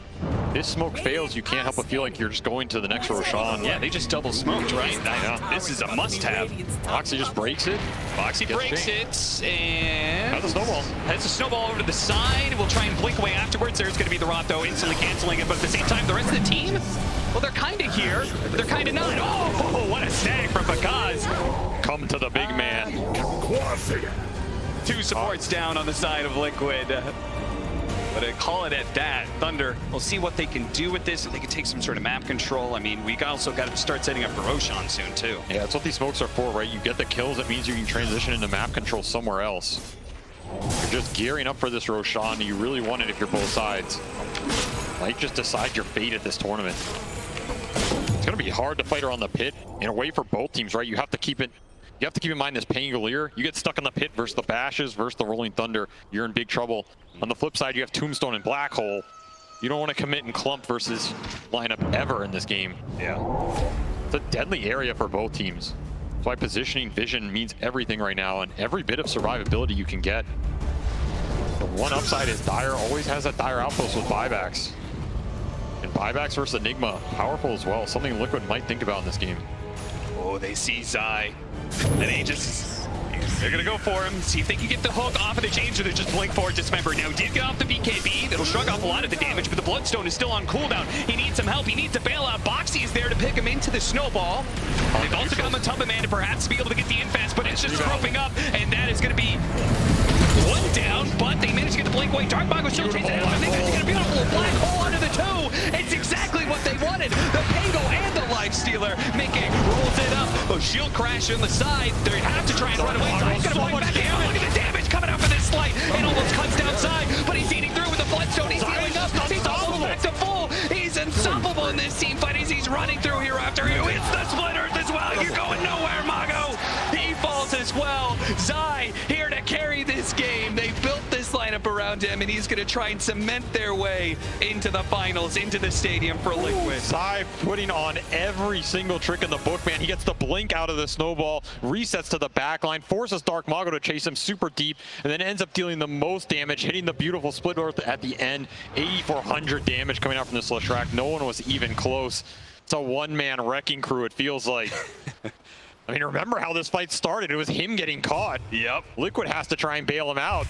This smoke fails, you can't help but feel like you're just going to the next Roshan. Yeah, they just double smoked, right? Yeah. This is a must-have. Boxy just breaks it. Boxy breaks it, and... Has a snowball. Has a snowball over to the side. We'll try and blink away afterwards. There's going to be the Rot, though, instantly canceling it. But at the same time, the rest of the team, well, they're kind of here, but they're kind of not. Oh, what a snag from Bakaz. Come to the big man. 2 supports down on the side of Liquid. But I call it at that. Thunder, we'll see what they can do with this. If they can take some sort of map control. I mean, we also got to start setting up for Roshan soon, too. Yeah, that's what these smokes are for, right? You get the kills, it means you can transition into map control somewhere else. You're just gearing up for this Roshan. You really want it if you're both sides. Might just decide your fate at this tournament. It's going to be hard to fight around the pit in a way for both teams, right? You have to keep it. You have to keep in mind this Pangolier. You get stuck in the pit versus the Bashes versus the Rolling Thunder, you're in big trouble. On the flip side, you have Tombstone and Black Hole. You don't want to commit and clump versus lineup ever in this game. Yeah. It's a deadly area for both teams. That's why positioning vision means everything right now, and every bit of survivability you can get. The one upside is Dire always has that Dire outpost with buybacks. And buybacks versus Enigma, powerful as well. Something Liquid might think about in this game. Oh, they see Zai. And Aegis, they're gonna go for him, see if they can get the hook off of the chains, or they just blink forward, dismember. Now, he did get off the BKB, that'll shrug off a lot of the damage, but the Bloodstone is still on cooldown. He needs some help, he needs a bailout. Boxy is there to pick him into the snowball. They've also got Matubba Man to perhaps be able to get the infast, but it's just scrumping up, and that is gonna be one down, but they managed to get the blink away. Dark Mago still chasing down. They managed to get a beautiful black hole under the 2. It's exactly what they wanted. The Pango and the Lifestealer. Mickey rolls it up. Oh, shield crash on the side. They have to try and run away. He's gonna point back in. Look at the damage coming out for this slight. It almost cuts down Zai, but he's eating through with the Bloodstone. He's healing up. He's almost back to full. He's unstoppable in this team fight as he's running through here after you. It's the Split Earth as well. You're going nowhere, Mago. He falls as well. Zai here to carry this game. They built this lineup around him, and he's going to try and cement their way into the finals, into the stadium for Liquid. Zai putting on every single trick in the book, man. He gets the blink out of the snowball, resets to the backline, forces Dark Mago to chase him super deep, and then ends up dealing the most damage, hitting the beautiful Split Earth at the end. 8,400 damage coming out from this Leshrac. No one was even close. It's a one-man wrecking crew, it feels like. I mean, remember how this fight started. It was him getting caught. Yep. Liquid has to try and bail him out.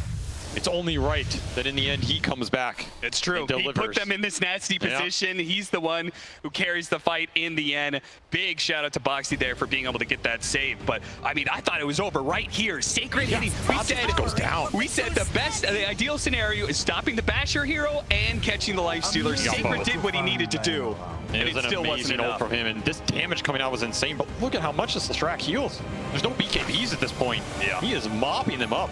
It's only right that in the end he comes back. It's true. He put them in this nasty position. Yep. He's the one who carries the fight in the end. Big shout out to Boxy there for being able to get that save. But I mean, I thought it was over right here. Sacred hitting. We said it goes down. We said the ideal scenario is stopping the Basher hero and catching the Lifestealer. Sacred did what he needed to do. It was an amazing ult from him, and this damage coming out was insane. But look at how much this Leshrac heals. There's no BKBs at this point. Yeah. He is mopping them up.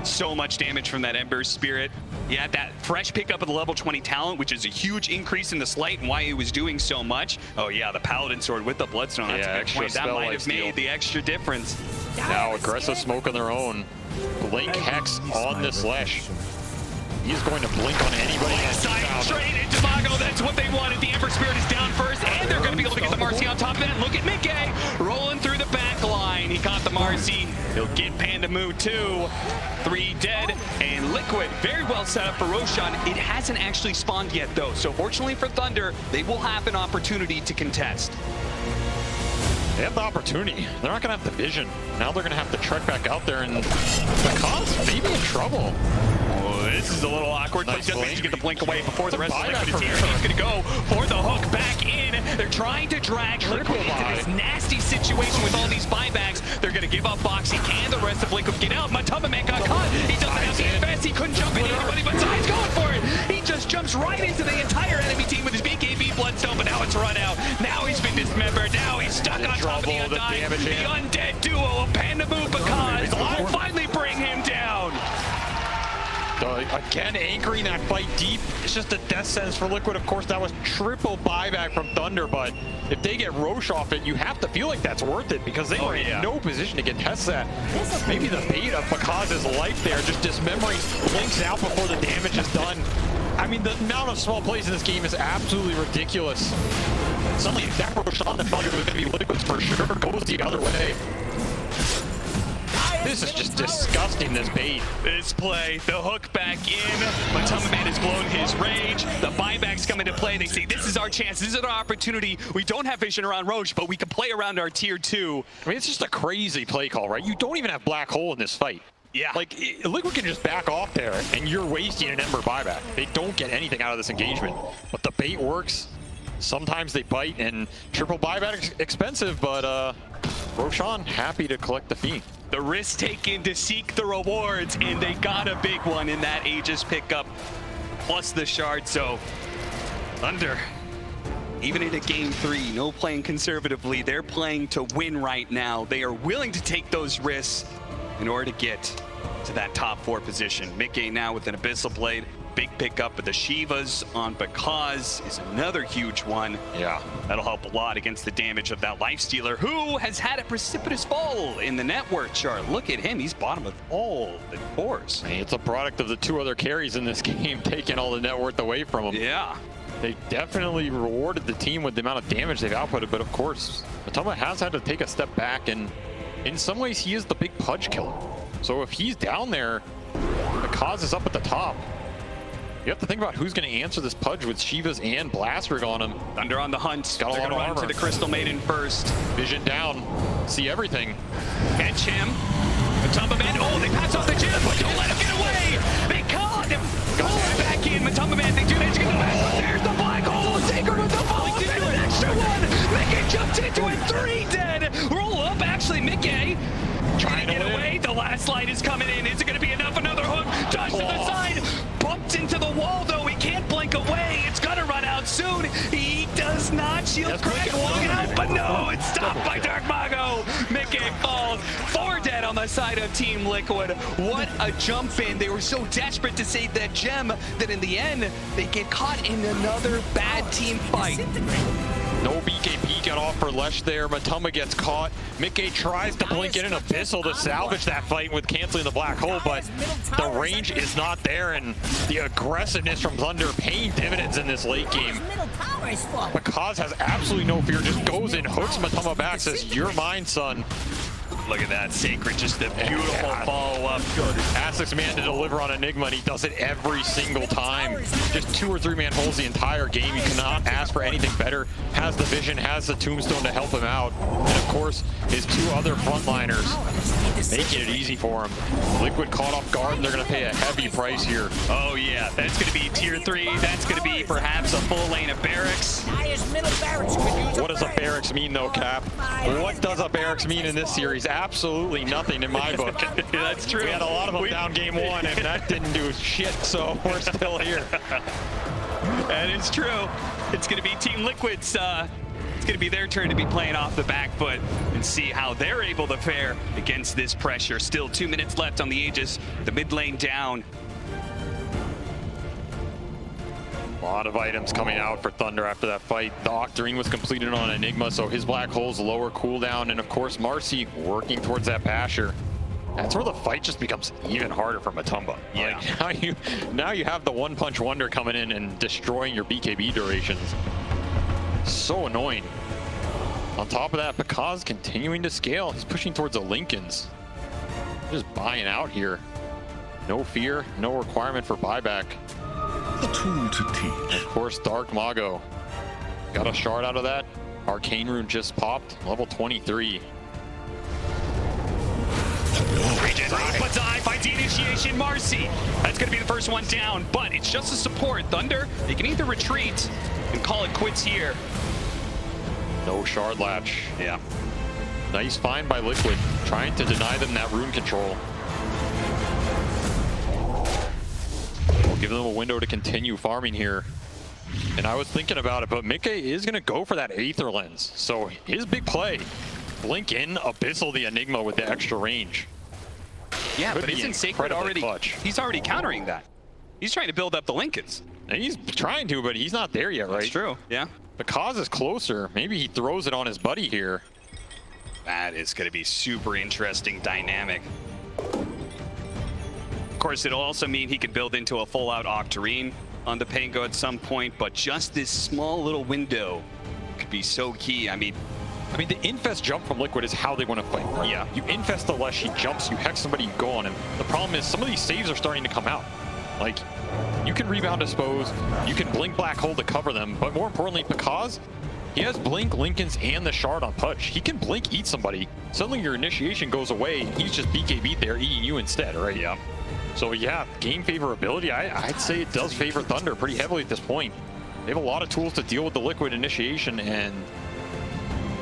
So much damage from that Ember Spirit. He had that fresh pickup of the level 20 talent, which is a huge increase in the slight and why he was doing so much. Oh yeah, the Paladin Sword with the Bloodstone. That's a good point. That might have made the extra difference. Now aggressive smoke on their own. Blink Hex on this Lesh. He's going to blink on anybody. Side straight into Mago. That's what they wanted. The Ember Spirit is down first, and they're going to be able to get the Marcy on top of it. Look at Mickey rolling through the back line. He caught the Marcy. Marcy. He'll get Pandamu too. 3 dead, and Liquid very well set up for Roshan. It hasn't actually spawned yet though, so fortunately for Thunder, they will have an opportunity to contest. They have the opportunity. They're not going to have the vision. Now they're going to have to trek back out there, and Because maybe in trouble. Oh, this is a little awkward, but Nice just managed to get the blink away before the rest of buyback Liquid is here. for He's going to go for the hook back in. They're trying to drag Liquid into this nasty situation with all these buybacks. They're going to give up Boxy. Can the rest of Liquid get out? Matuma Man got caught. He doesn't have the advance. He couldn't jump into anybody, but Zai's going for it. He just jumps right into the entire enemy team with his BKB Bloodstone, but now it's run out. Now he's been dismembered. Now he's stuck on top of the Undying. The undead duo of Pandamu Because will finally bring him down. Again, anchoring that fight deep. It's just a death sentence for Liquid. Of course, that was triple buyback from Thunder, but if they get Roche off it, you have to feel like that's worth it because they were in no position to contest that. Maybe the bait of Bakaz's life there, just dismembering, blinks out before the damage is done. I mean, the amount of small plays in this game is absolutely ridiculous. Suddenly, that Roche on the Thunder was going to be Liquid's for sure, goes the other way. This is just disgusting, this bait. This play, the hook back in. Matuma Man has blown his rage. The buybacks come into play. They say, this is our chance. This is our opportunity. We don't have vision around Roche, but we can play around our tier 2. I mean, it's just a crazy play call, right? You don't even have Black Hole in this fight. Yeah. Like, Liquid can just back off there, and you're wasting an Ember buyback. They don't get anything out of this engagement. But the bait works. Sometimes they bite, and triple buyback is expensive, but Roshan happy to collect the fee. The risk taken to seek the rewards, and they got a big one in that Aegis pickup, plus the shard. So, Thunder, even in a game 3, no playing conservatively, they're playing to win right now. They are willing to take those risks in order to get to that top 4 position. Mickey now with an Abyssal Blade. Big pickup, but the Shivas on Because is another huge one. Yeah. That'll help a lot against the damage of that Lifestealer, who has had a precipitous fall in the net worth chart. Look at him, he's bottom of all the fours. Hey, it's a product of the 2 other carries in this game taking all the net worth away from him. Yeah. They definitely rewarded the team with the amount of damage they've outputted, but of course, Matuma has had to take a step back, and in some ways, he is the big pudge killer. So if he's down there, the cause is up at the top. You have to think about who's going to answer this pudge with Shivas and Blastrig on him. Thunder on the hunt. Got a lot of run armor. to the Crystal Maiden first. Vision down. See everything. Catch him. Matuma Man. Oh, they pass off the gem, but don't let him get away. They caught him. Goes back in. Matuma Man, they do that to get the back. But there's the black hole. Sacred with the ball. And an extra one. Mickey jumps into it. 3 dead. Roll up. Actually, Mickey trying to get away. The last light is coming in. Is it going to be enough? Another hook. Dodge to the side. Bumped into the wall, though. He can't blink away. It's going to run out soon. He does not. Shield crack long out, but no. It's stopped by Dark Mago. Mickey falls. 4 dead on the side of Team Liquid. What a jump in. They were so desperate to save that gem that in the end, they get caught in another bad team fight. No BKB got off for Lesh there. Matuma gets caught. Mickey tries to blink in an Abyssal to salvage that fight with canceling the black hole, but the range is not there, and the aggressiveness from Thunder paying dividends in this late game. Because has absolutely no fear, just goes in, hooks Matuma back, says, "You're mine, son." Look at that, Sacred, just the beautiful follow-up. Asks man to deliver on Enigma, and he does it every single time. Just 2 or 3 man holes the entire game. You cannot ask for anything better. Has the vision, has the tombstone to help him out. And of course, his 2 other frontliners making it easy for him. Liquid caught off guard, and they're going to pay a heavy price here. Oh yeah, that's going to be tier 3. That's going to be perhaps a full lane of barracks. What does a barracks mean though, Cap? What does a barracks mean in this series? Absolutely nothing in my book. That's true. We had a lot of them down game 1, and that didn't do shit, so we're still here. That is true. It's going to be Team Liquid's, it's going to be their turn to be playing off the back foot and see how they're able to fare against this pressure. Still 2 minutes left on the Aegis, the mid lane down. A lot of items coming out for Thunder after that fight. The Octarine was completed on Enigma, so his black hole's lower cooldown, and of course Marcy working towards that Basher. That's where the fight just becomes even harder for Matuma. Yeah. Like, now you have the one-punch wonder coming in and destroying your BKB durations. So annoying. On top of that, Pekaz continuing to scale. He's pushing towards the Lincolns. Just buying out here. No fear, no requirement for buyback. A tool to teach. Of course, Dark Mago. Got a shard out of that. Arcane Rune just popped, level 23. Regen, but Zai finds the initiation. Marcy, that's going to be the first one down, but it's just a support. Thunder, they can either retreat and call it quits here. No shard latch. Yeah. Nice find by Liquid, trying to deny them that rune control. We'll give them a window to continue farming here. And I was thinking about it, but Mikke is going to go for that Aether Lens. So his big play, blink in, Abyssal the Enigma with the extra range. Yeah, Could but be isn't Sacred already, clutch. he's already countering that. He's trying to build up the Lincolns. And he's trying to, but he's not there yet, right? That's true, yeah. The cause is closer. Maybe he throws it on his buddy here. That is going to be super interesting dynamic. Of course, it'll also mean he could build into a full-out Octarine on the Pango at some point, but just this small little window could be so key. I mean, the infest jump from Liquid is how they want to fight. Right? Yeah. You infest the Lesh, he jumps, you hex somebody, you go on him. The problem is some of these saves are starting to come out. Like, you can rebound dispose, you can blink black hole to cover them, but more importantly, because he has blink, Lincolns, and the shard on Pudge. He can blink eat somebody. Suddenly your initiation goes away, he's just BKB'd there, eating you instead, right? yeah. So yeah, game favorability, I'd say it does favor Thunder pretty heavily at this point. They have a lot of tools to deal with the Liquid initiation, and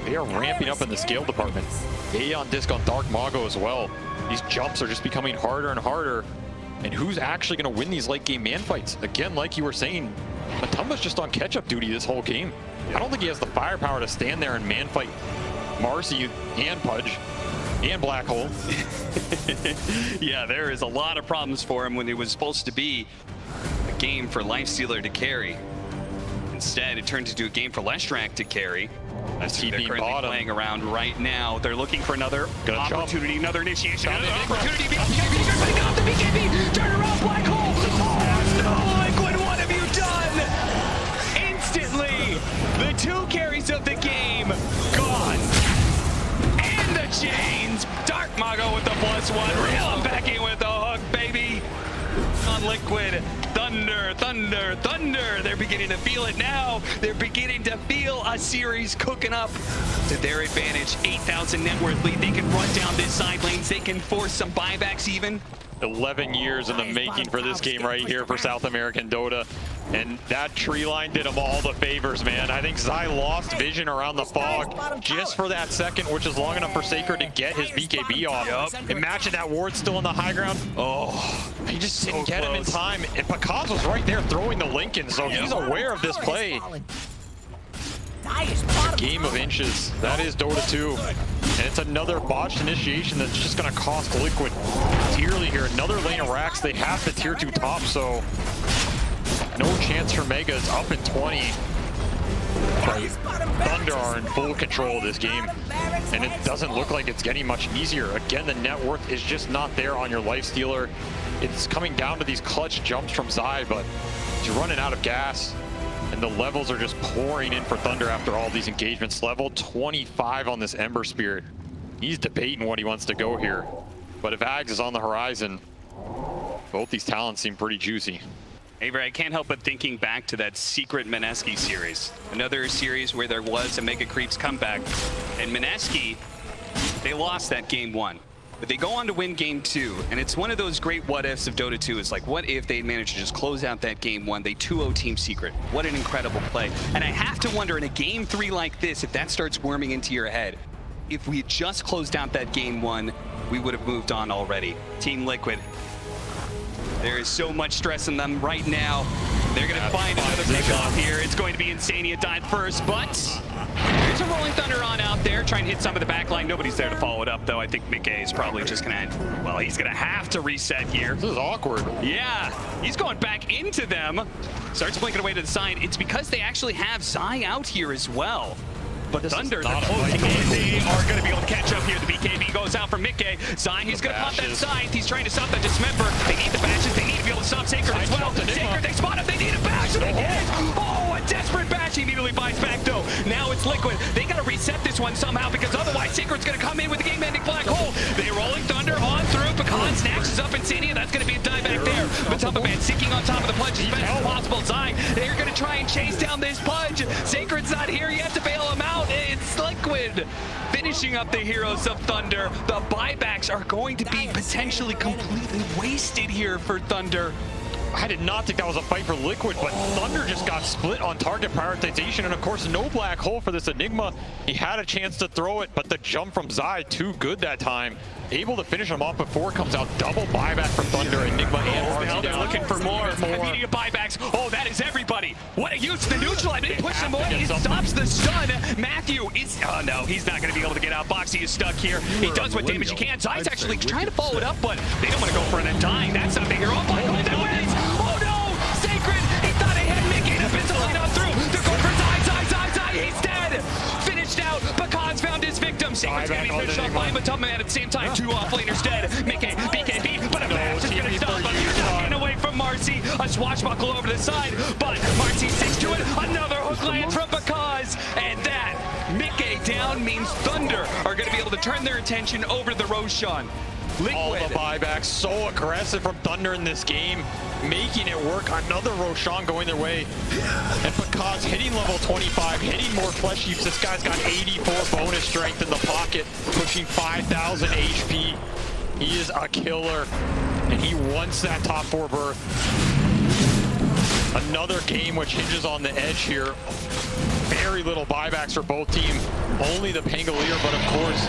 they are ramping up in the scale department. A on disc on Dark Mago as well. These jumps are just becoming harder and harder. And who's actually going to win these late game man fights? Again, like you were saying, Matumba's just on catch-up duty this whole game. I don't think he has the firepower to stand there and man fight Marcy and Pudge and Black Hole. Yeah, there is a lot of problems for him when it was supposed to be a game for Lifestealer to carry. Instead, it turned into a game for Leshrac to carry. That's who they're currently playing around right now. They're looking for another opportunity, another initiation, another opportunity. Putting off the BKB. Turn around, Black Hole. Oh, no, Liquid, what have you done? Instantly, the two carries of the game gone. And the chains. Dark Mago with the +1. Reel him back in with the hook, baby. On Liquid. Thunder, Thunder, Thunder. They're beginning to feel it now. They're beginning to feel a series cooking up to their advantage. 8,000 net worth lead. They can run down this side lanes. They can force some buybacks even. 11 years in the making for this game right here for South American Dota. And that tree line did him all the favors, man. I think Zai lost vision around the fog just for that second, which is long enough for Sacred to get his BKB off. Yep. Imagine that ward still on the high ground. Oh, he just didn't get him in time. And Pekaz was right there throwing the Lincoln, so he's aware of this play. Game of inches. That is Dota 2. And it's another botched initiation that's just going to cost Liquid dearly here. Another lane of racks. They have the tier 2 top, so no chance for Megas up in 20. But Thunder are in full control of this game, and it doesn't look like it's getting much easier. Again, the net worth is just not there on your Lifestealer. It's coming down to these clutch jumps from Zai, but he's running out of gas. And the levels are just pouring in for Thunder after all these engagements. Level 25 on this Ember Spirit. He's debating what he wants to go here. But if Ags is on the horizon, both these talents seem pretty juicy. Avery, I can't help but thinking back to that secret Mineski series. Another series where there was a Mega Creeps comeback. And Mineski, they lost that game 1. But they go on to win game 2, and it's one of those great what-ifs of Dota 2. It's like, what if they managed to just close out that game 1? They 2-0 Team Secret. What an incredible play. And I have to wonder, in a game 3 like this, if that starts worming into your head, if we had just closed out that game 1, we would have moved on already. Team Liquid, there is so much stress in them right now. They're going to find another pickoff here. It's going to be Insania died first, but there's a Rolling Thunder on out there trying to hit some of the backline. Nobody's there to follow it up, though. I think Mikke is probably just going to, well, he's going to have to reset here. This is awkward. Yeah, he's going back into them. Starts blinking away to the side. It's because they actually have Zai out here as well. But Thunder, they're closing in. They are going to be able to catch up here. The BKB goes out from Mikke. Zai, he's going to pop that scythe. He's trying to stop the Dismember. They need the bashes. They need to be able to stop Sacred as well. Sacred, they spot him. They need a bash. And they get it. Oh, and desperate bash. He immediately buys back though. Now it's Liquid. They gotta reset this one somehow because otherwise Secret's gonna come in with the game-ending black hole. They're rolling Thunder on through. Pecan snatches up Insidia. That's gonna be a die back there. Matamba Man sinking on top of the Pudge as best as possible. Zai, they're gonna try and chase down this Pudge. Sacred's not here yet to bail him out. It's Liquid finishing up the heroes of Thunder. The buybacks are going to be potentially completely wasted here for Thunder. I did not think that was a fight for Liquid, but Thunder just got split on target prioritization, and of course no black hole for this Enigma. He had a chance to throw it, but the jump from Zai, too good that time. Able to finish him off before it comes out. Double buyback from Thunder, Enigma and RT They're down. looking for more. Immediate buybacks. Oh, that is everybody. What a use to the neutral. I mean, push him away. It stops the stun. Matthew is, oh no, he's not going to be able to get out. Boxy is stuck here. He does what damage he can. Zai's actually trying to follow it up, but they don't want to go for an undying. That's not the hero. Black hole that wins. Oh no, Sacred. He thought he had Mickey. The pistol laid on through. They're going for Zai. He's dead. Finished out. Pecan's found his victim. Sacred's going to be finished off by Matamba Man at the same time. Two offlaners dead. Mickey, BKB, but a bash is going to stop him. You're not getting away from Marcy. A swashbuckle over the side, but Marcy sticks to it. Another hook lands from Pecaz, and that Mickey down means Thunder are going to be able to turn their attention over to the Roshan. Liquid. All the buybacks, so aggressive from Thunder in this game, making it work. Another Roshan going their way. And Pecaz hitting level 25, hitting more flesh heaps. This guy's got 84 bonus strength in the pocket, pushing 5,000 HP. He is a killer, and he wants that top 4 berth. Another game which hinges on the edge here. Very little buybacks for both teams. Only the Pangolier, but of course,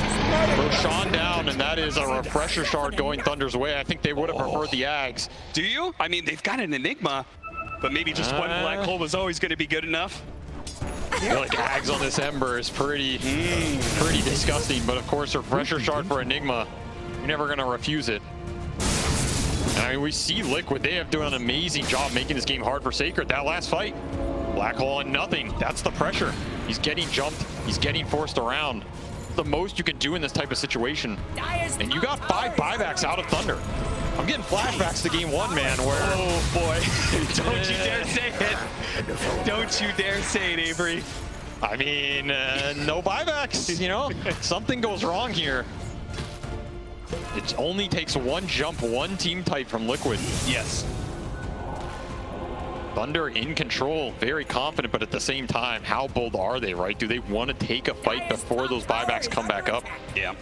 Roshan down, and that is a refresher shard going Thunder's way. I think they would have preferred the Ags. Do you? I mean, they've got an Enigma, but maybe just one black hole was always going to be good enough. I feel like Ags on this Ember is pretty disgusting, but of course, refresher shard for Enigma, you're never going to refuse it. And I mean, we see Liquid, they have done an amazing job making this game hard for Sacred. That last fight, black hole and nothing. That's the pressure. He's getting jumped. He's getting forced around. The most you can do in this type of situation. And you got 5 buybacks out of Thunder. I'm getting flashbacks to game 1, man, where... Oh, boy. Don't you dare say it. Don't you dare say it, Avery. I mean, no buybacks, you know? Something goes wrong here. It only takes one jump, one team type from Liquid. Yes. Thunder in control, very confident, but at the same time, how bold are they, right? Do they want to take a fight before those buybacks come back up? Yeah.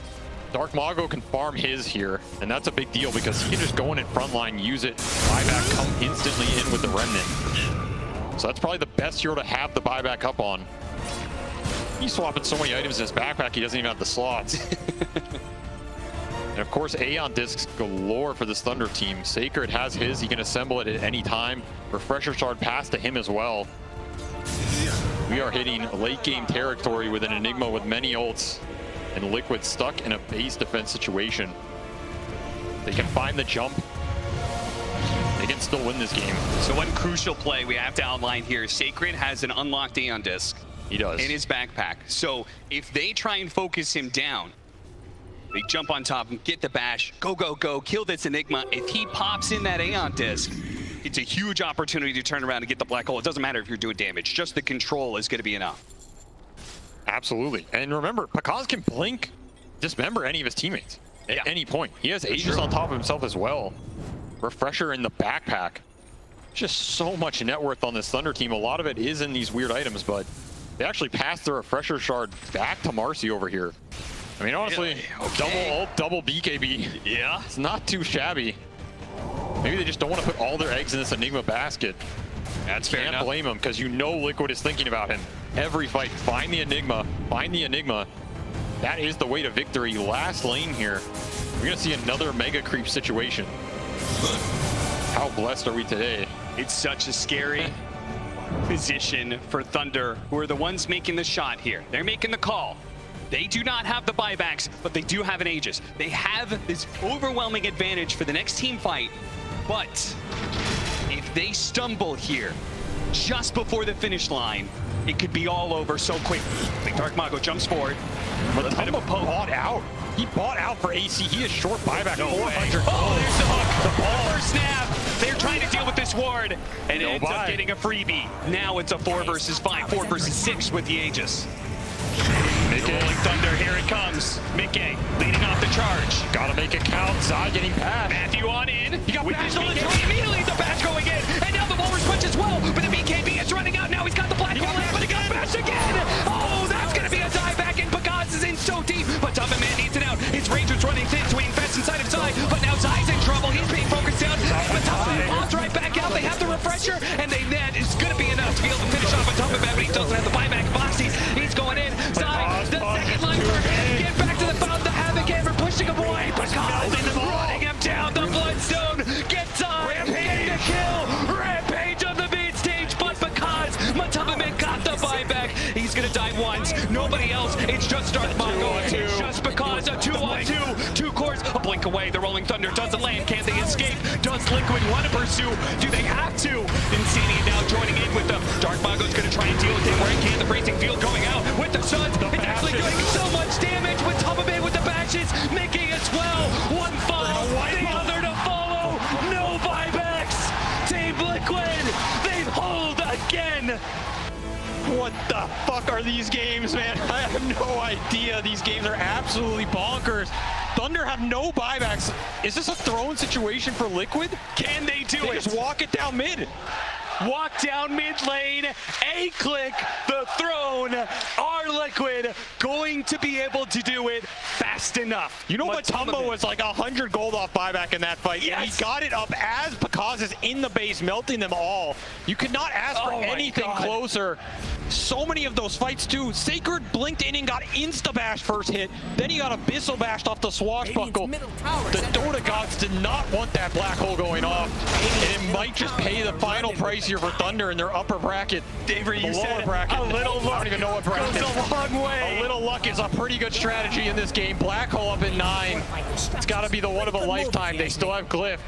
Dark Mago can farm his here, and that's a big deal because he can just go in front line, use it, buyback come instantly in with the Remnant. So that's probably the best hero to have the buyback up on. He's swapping so many items in his backpack, he doesn't even have the slots. And of course, Aeon discs galore for this Thunder team. Sacred has his, he can assemble it at any time. Refresher shard pass to him as well. We are hitting late game territory with an Enigma with many ults, and Liquid stuck in a base defense situation. They can find the jump. They can still win this game. So one crucial play we have to outline here. Sacred has an unlocked Aeon disc. He does. In his backpack. So if they try and focus him down, they jump on top and get the bash, go, kill this Enigma. If he pops in that Aeon disc, it's a huge opportunity to turn around and get the black hole. It doesn't matter if you're doing damage, just the control is going to be enough. Absolutely. And remember, Pecaz can blink, dismember any of his teammates at any point. He has Aegis on top of himself as well. Refresher in the backpack. Just so much net worth on this Thunder team. A lot of it is in these weird items, but they actually passed the Refresher shard back to Marcy over here. I mean, honestly, double ult, double BKB. Yeah. It's not too shabby. Maybe they just don't want to put all their eggs in this Enigma basket. That's fair enough. Can't blame him, because you know Liquid is thinking about him. Every fight, find the Enigma, find the Enigma. That is the way to victory. Last lane here. We're going to see another mega creep situation. How blessed are we today? It's such a scary position for Thunder, who are the ones making the shot here. They're making the call. They do not have the buybacks, but they do have an Aegis. They have this overwhelming advantage for the next team fight, but if they stumble here just before the finish line, it could be all over so quick. Dark Mago jumps forward. Matamba caught out. He bought out for AC. He is short buyback. No 400 way. gold. Oh, there's the hook. The first snap. They're trying to deal with this ward, and it No ends up buy. getting a freebie. Now it's a 4 versus 5, 4 versus 6 with the Aegis. Rolling Thunder, here it comes. Mickey leading off the charge. Gotta make it count. Zai getting passed. Matthew on in. He got with bashed his on the BKB. charge. Immediately the bash going in. And now the Walrus punch as well. But the BKB is running out. Now he's got the black hole in, but he got bashed again. Oh, that's going to be a dive back, and Pagaz is in so deep. But Tuffin Man needs it out. His Ranger's running thin, swinging fast inside of Zai. But now Zai's in trouble. He's being focused down. But Tuffin Man pops right back out. They have the refresher, and that is going to be enough to be able to finish off a Tuffin Man, but he doesn't have the buyback. Foxy, he's going in. Zai, the second line for get back to the fountain. The Havoc Hammer pushing him away. Pagaz running him down. The Bloodstone gets Zai. Getting the kill. Rampage on the main stage, but because Matubman got the buyback, he's going to die once. Nobody else. It's just Dark Mongo. It's just because a 2-on-2. 2 cores. A blink away. The Rolling Thunder doesn't land. Can they escape? Does Liquid want to pursue? Do they have to? Insania now joining in with them. Dark Mongo's going to try and deal with him where he can. The freezing field going out with the Suns. It's actually doing so much damage with Tuffin with the bashes. Mickey as well. One falls. The other to follow. No buybacks. Team Liquid. They hold again. What the fuck are these games, man? I have no idea. These games are absolutely bonkers. Thunder have no buybacks. Is this a throne situation for Liquid? Can they do They it? just walk it down mid. Walk down mid lane, A-click, the throne. Are Liquid going to be able to do it fast enough? You know Matumba was like 100 gold off buyback in that fight. Yes. And he got it up as Pagaz is in the base, melting them all. You could not ask for Oh my anything God. closer. So many of those fights too. Sacred blinked in and got insta-bash first hit. Then he got abyssal bashed off the swashbuckle. The Dota gods did not want that black hole going off. And it might just pay the final price here for Thunder in their upper bracket. David, The you lower said bracket. a little I don't even know what bracket. goes a long way. A little luck is a pretty good strategy in this game. Black hole up at 9. It's got to be the one of a lifetime. They still have Glyph.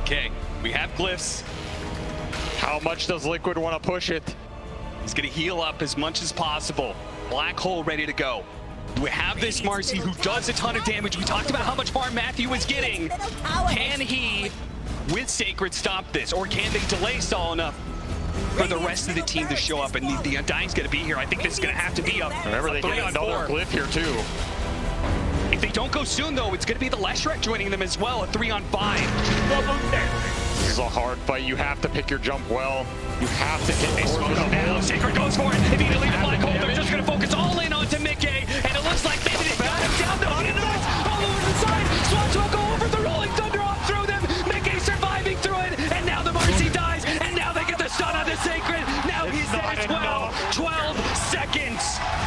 Okay, we have glyphs. How much does Liquid want to push it? He's gonna heal up as much as possible. Black hole ready to go. We have this Marcy who does a ton of damage. We talked about how much farm Matthew was getting. Can he, with Sacred, stop this? Or can they delay stall enough for the rest of the team to show up? And the Undying's gonna be here. I think this is gonna have to be a Remember, they get another 3-on-4. Glyph here too. If they don't go soon though, it's gonna be the Leshrac joining them as well, a 3-on-5. This is a hard fight. You have to pick your jump well. You have to get They smoke him now. Sacred goes for it. Immediately the black hole. They're just going to focus all in onto Mickey. And it looks like maybe they got him down. Not enough. All over the side. Swans will go over the Rolling Thunder off through them. Mickey surviving through it. And now the Marcy dies. And now they get the stun on the Sacred. Now he's dead as well. 12 seconds.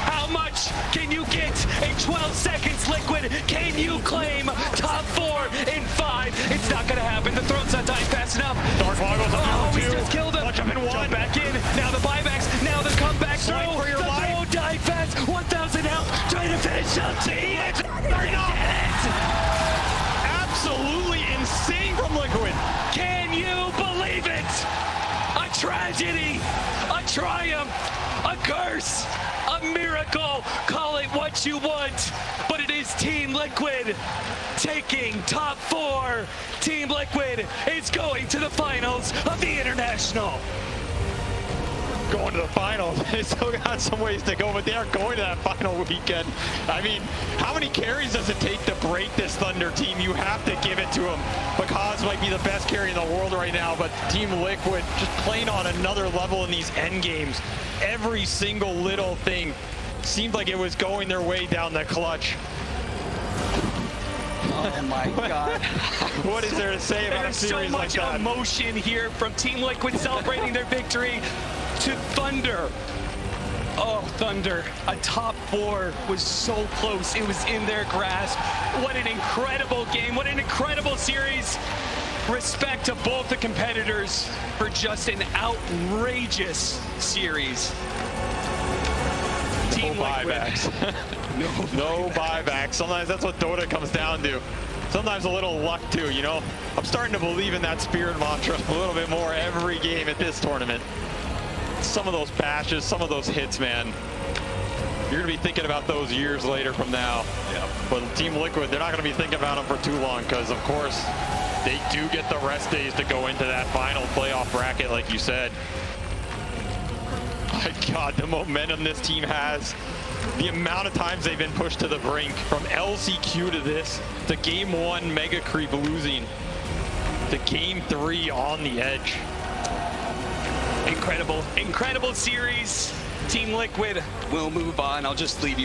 How much can you get in 12 seconds, Liquid? Can you claim top 4 in 5? It's not going to happen. The throne's not dying fast enough. Dark Mongo's up Oh, to he's 2. just killed him. Punch him in 1. Jump back in. Now the buybacks. Now the comeback throw. Fight for your the life. throw died fast. 1,000 health. Trying to finish up. They're not. Absolutely insane from Liquid. Can you believe it? A tragedy. A triumph. A curse. A miracle. Call it what you want. But it is Team Liquid taking top 4. Team Liquid is going to the finals of the International. Going to the finals. They still got some ways to go, but they are going to that final weekend. I mean, how many carries does it take to break this Thunder team? You have to give it to them. Pagaz might be the best carry in the world right now, but Team Liquid just playing on another level in these end games. Every single little thing seemed like it was going their way down the clutch. Oh my God. What is there to say about a There's so series like much that? emotion here from Team Liquid celebrating their victory to Thunder. Oh, Thunder. A top 4 was so close. It was in their grasp. What an incredible game. What an incredible series. Respect to both the competitors for just an outrageous series. Team No Liquid. buybacks. No buybacks. Sometimes that's what Dota comes down to. Sometimes a little luck too, you know? I'm starting to believe in that spirit mantra a little bit more every game at this tournament. Some of those bashes, some of those hits, man. You're going to be thinking about those years later from now. Yeah. But Team Liquid, they're not going to be thinking about them for too long because, of course, they do get the rest days to go into that final playoff bracket, like you said. My God, the momentum this team has. The amount of times they've been pushed to the brink, from LCQ to this, to Game 1 Mega Creep losing, to Game 3 on the edge. Incredible, incredible series. Team Liquid will move on. I'll just leave you